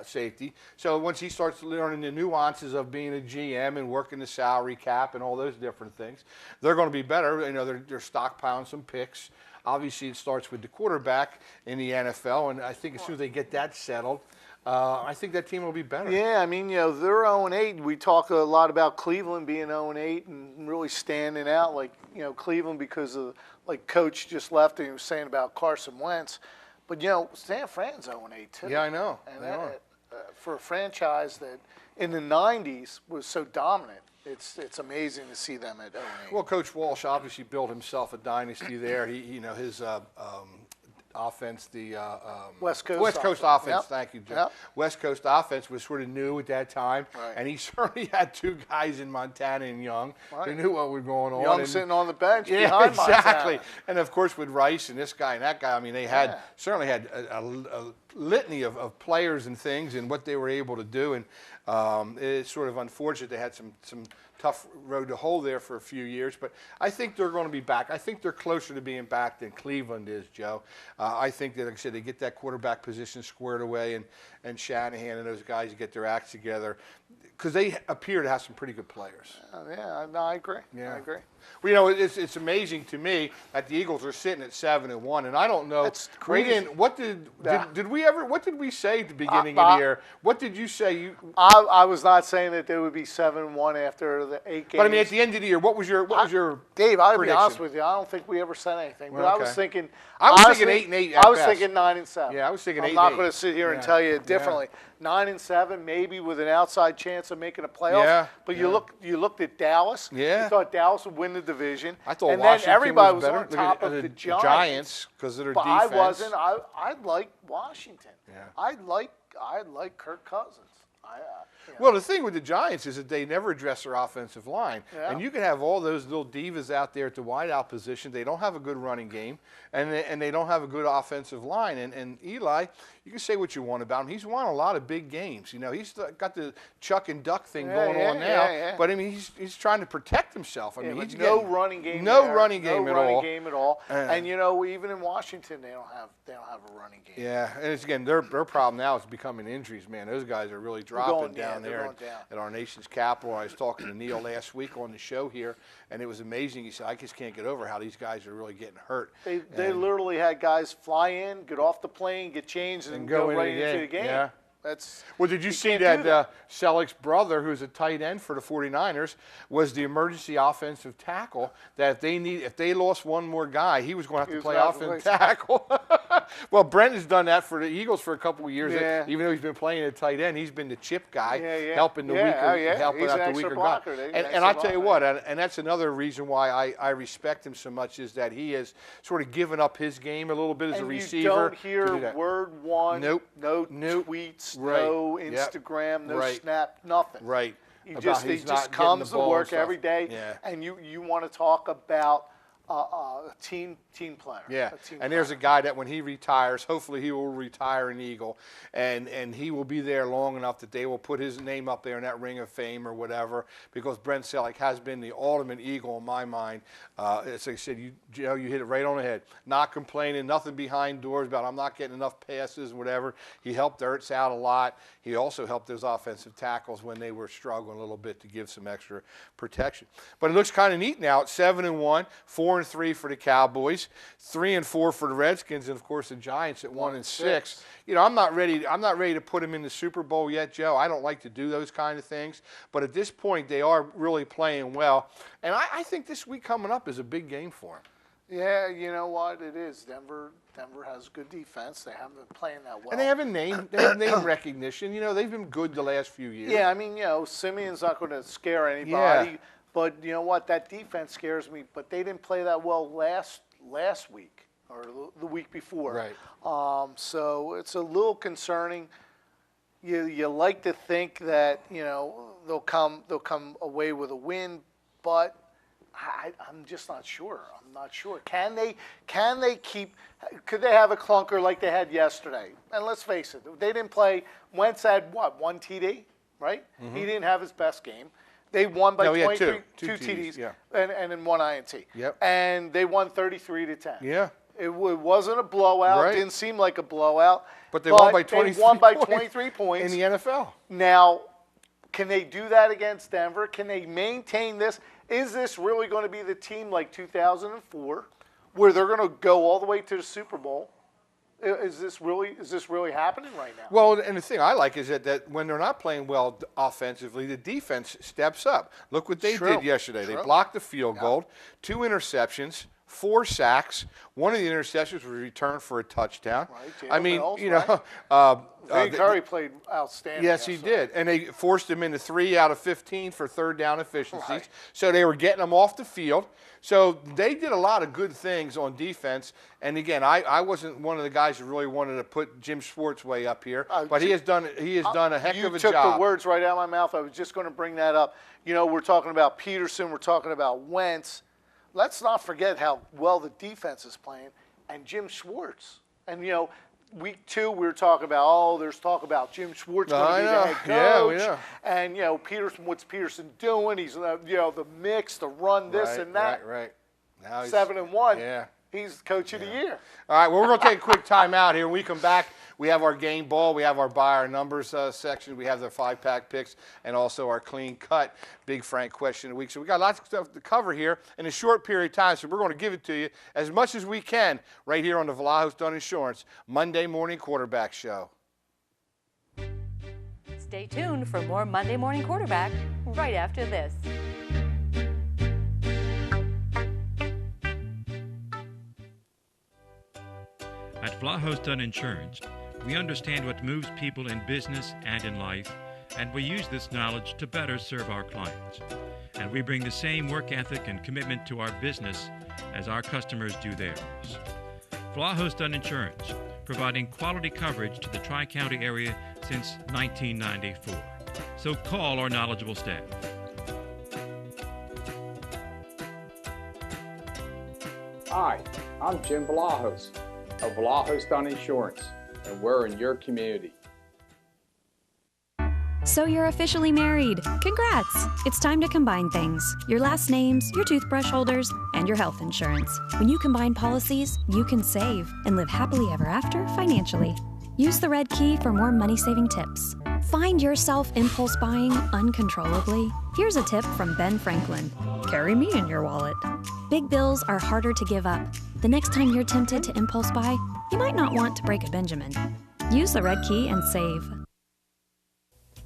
safety. So once he starts learning the nuances of being a GM and working the salary cap and all those different things, they're going to be better. You know, they're stockpiling some picks. Obviously, it starts with the quarterback in the NFL, and I think as soon as they get that settled, I think that team will be better. Yeah, I mean, they're 0-8. We talk a lot about Cleveland being 0-8 and really standing out, like, Cleveland because of, like, coach just left and he was saying about Carson Wentz. But, San Fran's 0-8 too. Yeah, I know. And for a franchise that in the 90s was so dominant, it's amazing to see them at 0-8. Well, Coach Walsh obviously built himself a dynasty there. His offense, the West Coast offense. Yep. Thank you, Joe. Yep. West Coast offense was sort of new at that time, right. And he certainly had two guys in Montana and Young who knew what was going on. Young sitting on the bench yeah, behind exactly. Montana. And of course with Rice and this guy and that guy, I mean, they certainly had a litany of players and things and what they were able to do, and it's sort of unfortunate they had some tough road to hoe there for a few years, but I think they're going to be back. I think they're closer to being back than Cleveland is, Joe. I think that, like I said, they get that quarterback position squared away, and Shanahan and those guys get their acts together because they appear to have some pretty good players. Yeah, no, I agree. Yeah. I agree. Well, it's amazing to me that the Eagles are sitting at 7-1, and I don't know. That's crazy. Did we What did we say at the beginning of the year? What did you say? I was not saying that there would be 7-1 after the 8 games. But I mean, at the end of the year, what was your Dave? I'll be prediction? honest with you. I don't think we ever said anything. But Well, I was okay. thinking. I was honestly, thinking 8-8 at I was best. thinking 9-7. Yeah, I was thinking 8-8. I'm not going to sit here and Yeah. tell you Yeah. differently. 9-7, maybe with an outside chance of making a playoff. Yeah. But Yeah. you looked at Dallas. Yeah. You thought Dallas would win the division. I thought and Washington then everybody was was better. on Look top at of the the Giants because of their but defense. I wasn't. I like Washington. Yeah. I like Kirk Cousins. Well, the thing with the Giants is that they never address their offensive line. Yeah. And you can have all those little divas out there at the wideout position. They don't have a good running game, and they don't have a good offensive line. And Eli, you can say what you want about him. He's won a lot of big games. You know, he's got the Chuck and Duck thing going on now. Yeah. But, I mean, he's trying to protect himself. I mean, but he's no running game. No there. running game no at running all. game at all. And you know, even in Washington, they don't have a running game. Yeah, and it's again their problem now is becoming injuries. Man, those guys are really dropping going down down. They're there going down. at our nation's capital. I was talking to Neil last week on the show here, and it was amazing. He said, "I just can't get over how these guys are really getting hurt." They literally had guys fly in, get off the plane, get changed, and go right into the game. Yeah. That's well, did you see that Selleck's brother, who's a tight end for the 49ers, was the emergency offensive tackle that if they lost one more guy, he was going to have to play offensive tackle. Well, Brent has done that for the Eagles for a couple of years. Yeah. Even though he's been playing at tight end, he's been the chip guy, helping the helping He's out an the extra weaker guy. blocker. And I tell you what, and that's another reason why I respect him so much is that he has sort of given up his game a little bit as a receiver. You don't to hear do that. word one. Nope. No tweets. Right. No Yep. Instagram. No Right. Snap. Nothing. Right. He About just he's not getting comes the to ball work and stuff. every day, Yeah. and you want to talk about a team player. Yeah, A team and there's a guy that when he retires, hopefully he will retire an Eagle, and he will be there long enough that they will put his name up there in that Ring of Fame or whatever, because Brent Selleck has been the ultimate Eagle in my mind. As I said, you hit it right on the head. Not complaining, nothing behind doors about I'm not getting enough passes and whatever. He helped Ertz out a lot. He also helped those offensive tackles when they were struggling a little bit to give some extra protection. But it looks kind of neat now. It's 7-1, 4-3 for the Cowboys, 3-4 for the Redskins, and of course the Giants at 1-6. You know, I'm not ready to put them in the Super Bowl yet, Joe. I don't like to do those kind of things, but at this point they are really playing well, and I think this week coming up is a big game for them. Yeah, you know what? It is. Denver has good defense. They haven't been playing that well. And they have a name. They have name recognition. You know, they've been good the last few years. Yeah, I mean, you know, Simeon's not going to scare anybody. Yeah. But you know what? That defense scares me. But they didn't play that well last week or the week before. Right. So it's a little concerning. You like to think that they'll come away with a win, but I'm just not sure. I'm not sure. Can they keep? Could they have a clunker like they had yesterday? And let's face it, they didn't play. Wentz had what, 1 TD, right? Mm-hmm. He didn't have his best game. They won by 23, two TDs, yeah. and then 1 INT. Yep. And they won 33-10. Yeah. It wasn't a blowout. Right. It didn't seem like a blowout. But they won by 23 They won by points 23 points in the NFL. Now, can they do that against Denver? Can they maintain this? Is this really going to be the team like 2004, where they're going to go all the way to the Super Bowl? Is this really happening right now? Well, and the thing I like is that when they're not playing well offensively, the defense steps up. Look what they did yesterday. They blocked the field goal, 2 interceptions, 4 sacks. One of the interceptions was returned for a touchdown. Right, I mean, Mills, you know, Vinny Curry played outstanding. Yes, he did. And they forced him into 3 out of 15 for third down efficiencies. Right. So they were getting them off the field. So they did a lot of good things on defense. And again, I wasn't one of the guys who really wanted to put Jim Schwartz way up here, but he has done a heck of a job. You took the words right out of my mouth. I was just going to bring that up. You know, we're talking about Peterson. We're talking about Wentz. Let's not forget how well the defense is playing, and Jim Schwartz. And, you know, week 2 we were talking about, there's talk about Jim Schwartz going to be the head coach. Yeah. And, you know, Peterson, what's Peterson doing? He's, the mix, the run, this and that. Right. Now 7-1. Yeah. He's coach of the year. All right, well, we're going to take a quick time out here. When we come back, We have our game ball. We have our buy our numbers section. We have the 5-pack picks and also our clean cut Big Frank question of the week. So we got lots of stuff to cover here in a short period of time. So we're going to give it to you as much as we can right here on the Vlahos Dunn Insurance Monday Morning Quarterback Show. Stay tuned for more Monday Morning Quarterback right after this. At Vlahos Dunn Insurance, we understand what moves people in business and in life, and we use this knowledge to better serve our clients. And we bring the same work ethic and commitment to our business as our customers do theirs. Vlahos Dunn Insurance, providing quality coverage to the Tri-County area since 1994. So call our knowledgeable staff. Hi, I'm Jim Vlahos of Vlahos Dunn Insurance, and we're in your community. So you're officially married. Congrats! It's time to combine things. Your last names, your toothbrush holders, and your health insurance. When you combine policies, you can save and live happily ever after financially. Use the red key for more money-saving tips. Find yourself impulse buying uncontrollably? Here's a tip from Ben Franklin. Carry me in your wallet. Big bills are harder to give up. The next time you're tempted to impulse buy, you might not want to break a Benjamin. Use the red key and save.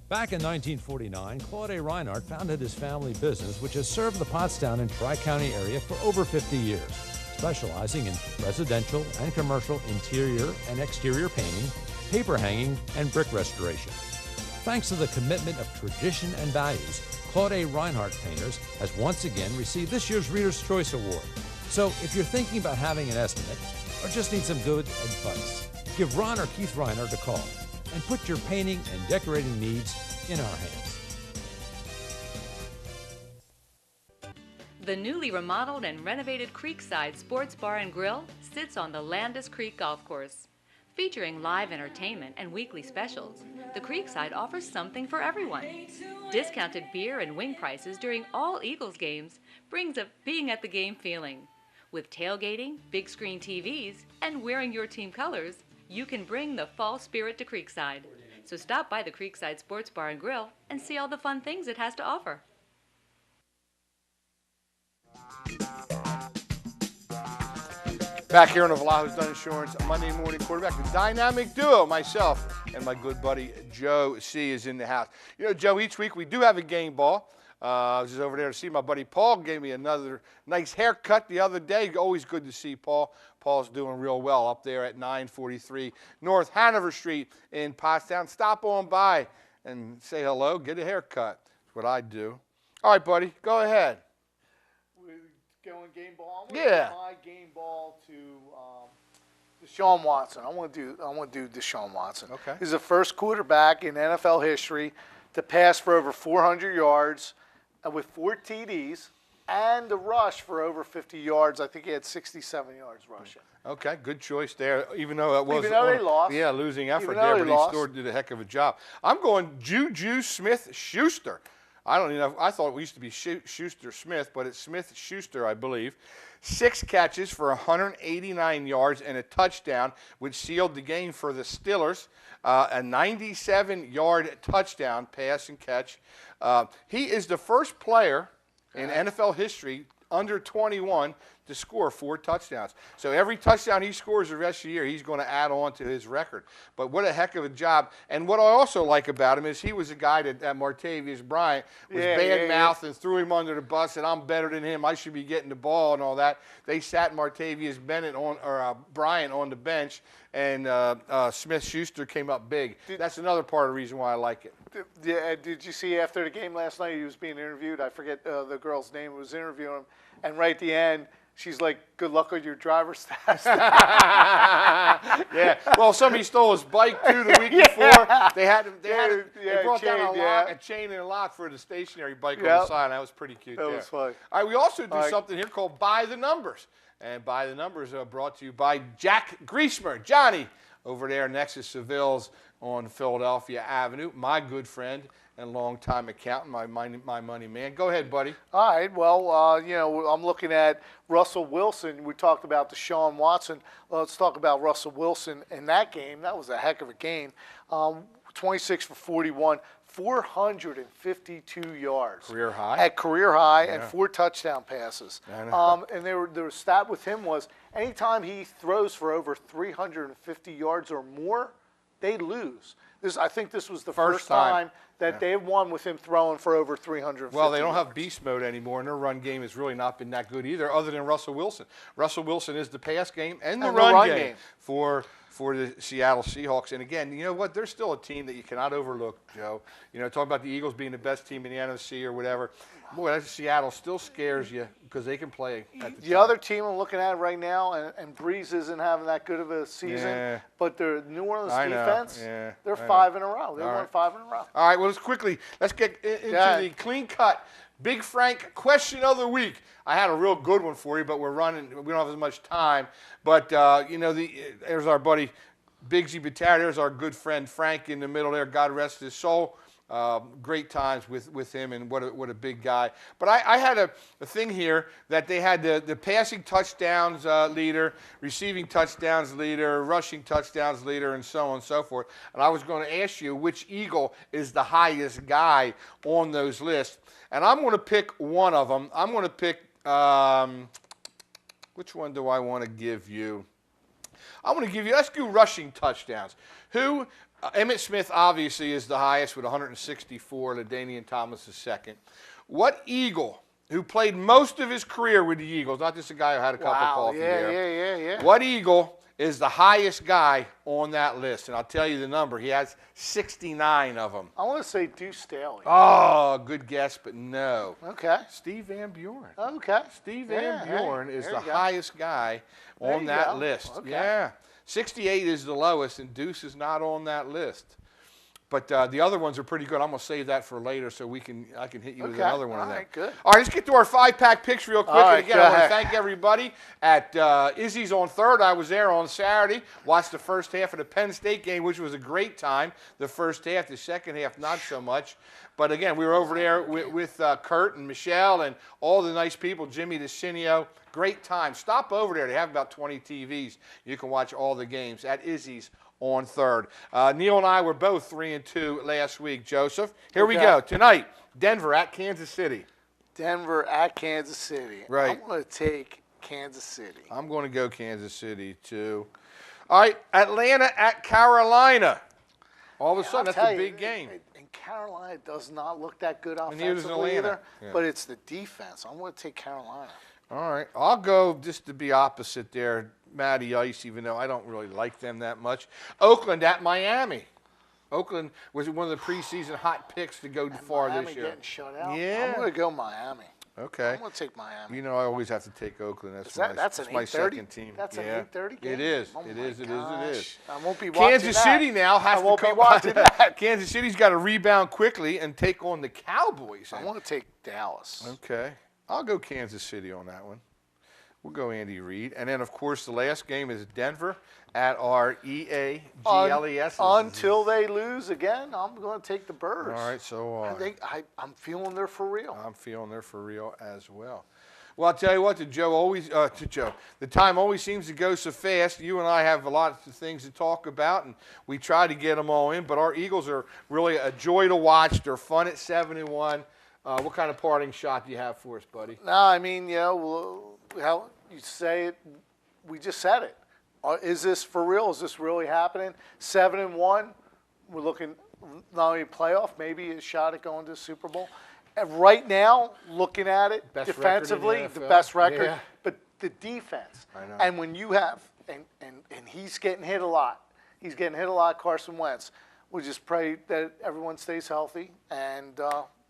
Back in 1949, Claude A. Reinhardt founded his family business, which has served the Pottstown and Tri-County area for over 50 years, specializing in residential and commercial interior and exterior painting, paper hanging, and brick restoration. Thanks to the commitment of tradition and values, Claude A. Reinhardt Painters has once again received this year's Reader's Choice Award. So if you're thinking about having an estimate or just need some good advice, give Ron or Keith Reinhardt a call and put your painting and decorating needs in our hands. The newly remodeled and renovated Creekside Sports Bar and Grill sits on the Landis Creek Golf Course. Featuring live entertainment and weekly specials, the Creekside offers something for everyone. Discounted beer and wing prices during all Eagles games brings a being at the game feeling. With tailgating, big screen TVs, and wearing your team colors, you can bring the fall spirit to Creekside. So stop by the Creekside Sports Bar and Grill and see all the fun things it has to offer. Back here on the Vlahos Dunn Insurance Monday Morning Quarterback, the dynamic duo, myself and my good buddy Joe C. is in the house. You know, Joe, each week we do have a game ball. I was just over there to see my buddy Paul. Gave me another nice haircut the other day. Always good to see Paul. Paul's doing real well up there at 943 North Hanover Street in Pottstown. Stop on by and say hello, get a haircut. That's what I do. All right, buddy, go ahead. We're going game ball. Yeah. My game ball to Deshaun Watson. I want to do Deshaun Watson. Okay. He's the first quarterback in NFL history to pass for over 400 yards with 4 TDs and a rush for over 50 yards. I think he had 67 yards rushing. Okay, good choice there. Even though it was they lost. Yeah, losing effort there, but he still did a heck of a job. I'm going Juju Smith-Schuster. I don't even know. I thought it used to be Schuster-Smith, but it's Smith-Schuster, I believe. 6 catches for 189 yards and a touchdown, which sealed the game for the Steelers. A 97-yard touchdown pass and catch. He is the first player in NFL history under 21 to score 4 touchdowns. So every touchdown he scores the rest of the year, he's going to add on to his record. But what a heck of a job. And what I also like about him is he was a guy that Martavius Bryant was bad-mouthed and threw him under the bus, and I'm better than him. I should be getting the ball and all that. They sat Martavius Bryant on the bench, and Smith-Schuster came up big. That's another part of the reason why I like it. Did you see after the game last night, he was being interviewed? I forget the girl's name who was interviewing him. And right at the end, she's like, good luck with your driver's test. Yeah. Well, somebody stole his bike, too, the week before. They brought down a chain and a lock for the stationary bike on the side. That was pretty cute there. That was funny. All right, we also do something here called By the Numbers. And By the Numbers are brought to you by Jack Griesmer. Johnny, over there next to Seville's on Philadelphia Avenue. My good friend and longtime accountant, my money man. Go ahead, buddy. All right. Well, you know, I'm looking at Russell Wilson. We talked about Deshaun Watson. Well, let's talk about Russell Wilson in that game. That was a heck of a game. 26 for 41, 452 yards. Career high. At career high, Yeah. and 4 touchdown passes. I know. And the stat with him was anytime he throws for over 350 yards or more, they lose. I think this was the first time that they won with him throwing for over 350 Well, they don't yards. have beast mode anymore, and their run game has really not been that good either, other than Russell Wilson. Russell Wilson is the pass game and the run game for the Seattle Seahawks. And again, you know what? They're still a team that you cannot overlook, Joe. You know, talk about the Eagles being the best team in the NFC or whatever. Boy, that Seattle still scares you because they can play at The other team I'm looking at right now, and Breeze isn't having that good of a season, Yeah. but the New Orleans I know, defense, yeah, they're I know. 5 in a row. They All won right. 5 in a row. All right, well, let's get into the clean cut Big Frank question of the week. I had a real good one for you, but we don't have as much time. But you know, there's our buddy Bigsy Battaglia. There's our good friend Frank in the middle there. God rest his soul. Great times with him, and what a big guy. But I had a thing here that they had the passing touchdowns leader, receiving touchdowns leader, rushing touchdowns leader, and so on and so forth. And I was going to ask you which Eagle is the highest guy on those lists. And I'm going to pick one of them. I'm going to pick, which one do I want to give you? I'm going to give you, let's do rushing touchdowns. Emmitt Smith obviously is the highest with 164. LaDainian Thomas is second. What Eagle, who played most of his career with the Eagles, not just a guy who had a cup of coffee there. Yeah. What Eagle is the highest guy on that list? And I'll tell you the number. He has 69 of them. I want to say Deuce Staley. Oh, good guess, but no. Okay. Steve Van Buren. Okay. Steve Van Buren is there the you go. highest guy There on you that go. list. Okay. Yeah. 68 is the lowest, and Deuce is not on that list. But the other ones are pretty good. I'm going to save that for later so I can hit you with another one of them. All right, good. All right, let's get to our 5-pack picks real quick. All right, and again, go I want to ahead. thank everybody at Izzy's on third. I was there on Saturday, watched the first half of the Penn State game, which was a great time. The first half, the second half, not so much. But again, we were over there with Kurt and Michelle and all the nice people, Jimmy DeCinio. Great time. Stop over there. They have about 20 TVs. You can watch all the games at Izzy's on third. Neil and I were both 3-2 last week, Joseph. Here we go. Tonight, Denver at Kansas City. Denver at Kansas City. Right. I'm going to take Kansas City. I'm going to go Kansas City, too. All right, Atlanta at Carolina. All of a sudden, that's a big game. And Carolina does not look that good And neither does offensively Atlanta. either, Yeah. but it's the defense. I'm going to take Carolina. All right, I'll go just to be opposite there, Matty Ice, even though I don't really like them that much. Oakland at Miami. Oakland was one of the preseason hot picks to go far Miami this year. getting shut out. Yeah. I'm going to go Miami. Okay. I'm going to take Miami. You know, I always have to take Oakland. That's that's an my 8:30 second team. That's yeah. an 8:30 game? It is. Oh It my is. It is. It gosh. is. I won't be watching Kansas that. City now has I won't to be come watching that. Kansas City's got to rebound quickly and take on the Cowboys. I want to take Dallas. Okay. I'll go Kansas City on that one. We'll go Andy Reid. And then, of course, the last game is Denver at our EAGLES. Until they lose again, I'm going to take the Birds. All right, so I'm feeling they're for real. I'm feeling they're for real as well. Well, I'll tell you what, the time always seems to go so fast. You and I have a lot of things to talk about, and we try to get them all in. But our Eagles are really a joy to watch. They're fun at 7-1. What kind of parting shot do you have for us, buddy? No, I mean, you know, how you say it, we just said it. Is this for real? Is this really happening? 7-1. We're looking not only playoff, maybe a shot at going to the Super Bowl. And right now, looking at it Best defensively, record in the the NFL. best record, Yeah. but the defense. I know. And when you have, and he's getting hit a lot. He's getting hit a lot, Carson Wentz. We just pray that everyone stays healthy, and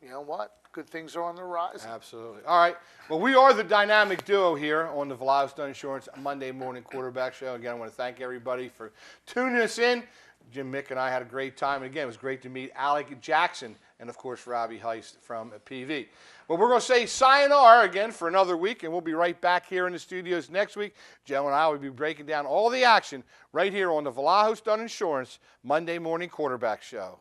you know what? Good things are on the rise. Absolutely. All right. Well, we are the dynamic duo here on the Vlahosta Insurance Monday Morning Quarterback Show. Again, I want to thank everybody for tuning us in. Jim, Mick, and I had a great time. And again, it was great to meet Alec Jackson and, of course, Robbie Heist from PV. Well, we're going to say sayonara again for another week, and we'll be right back here in the studios next week. Joe and I will be breaking down all the action right here on the Vlahos Dunn Insurance Monday Morning Quarterback Show.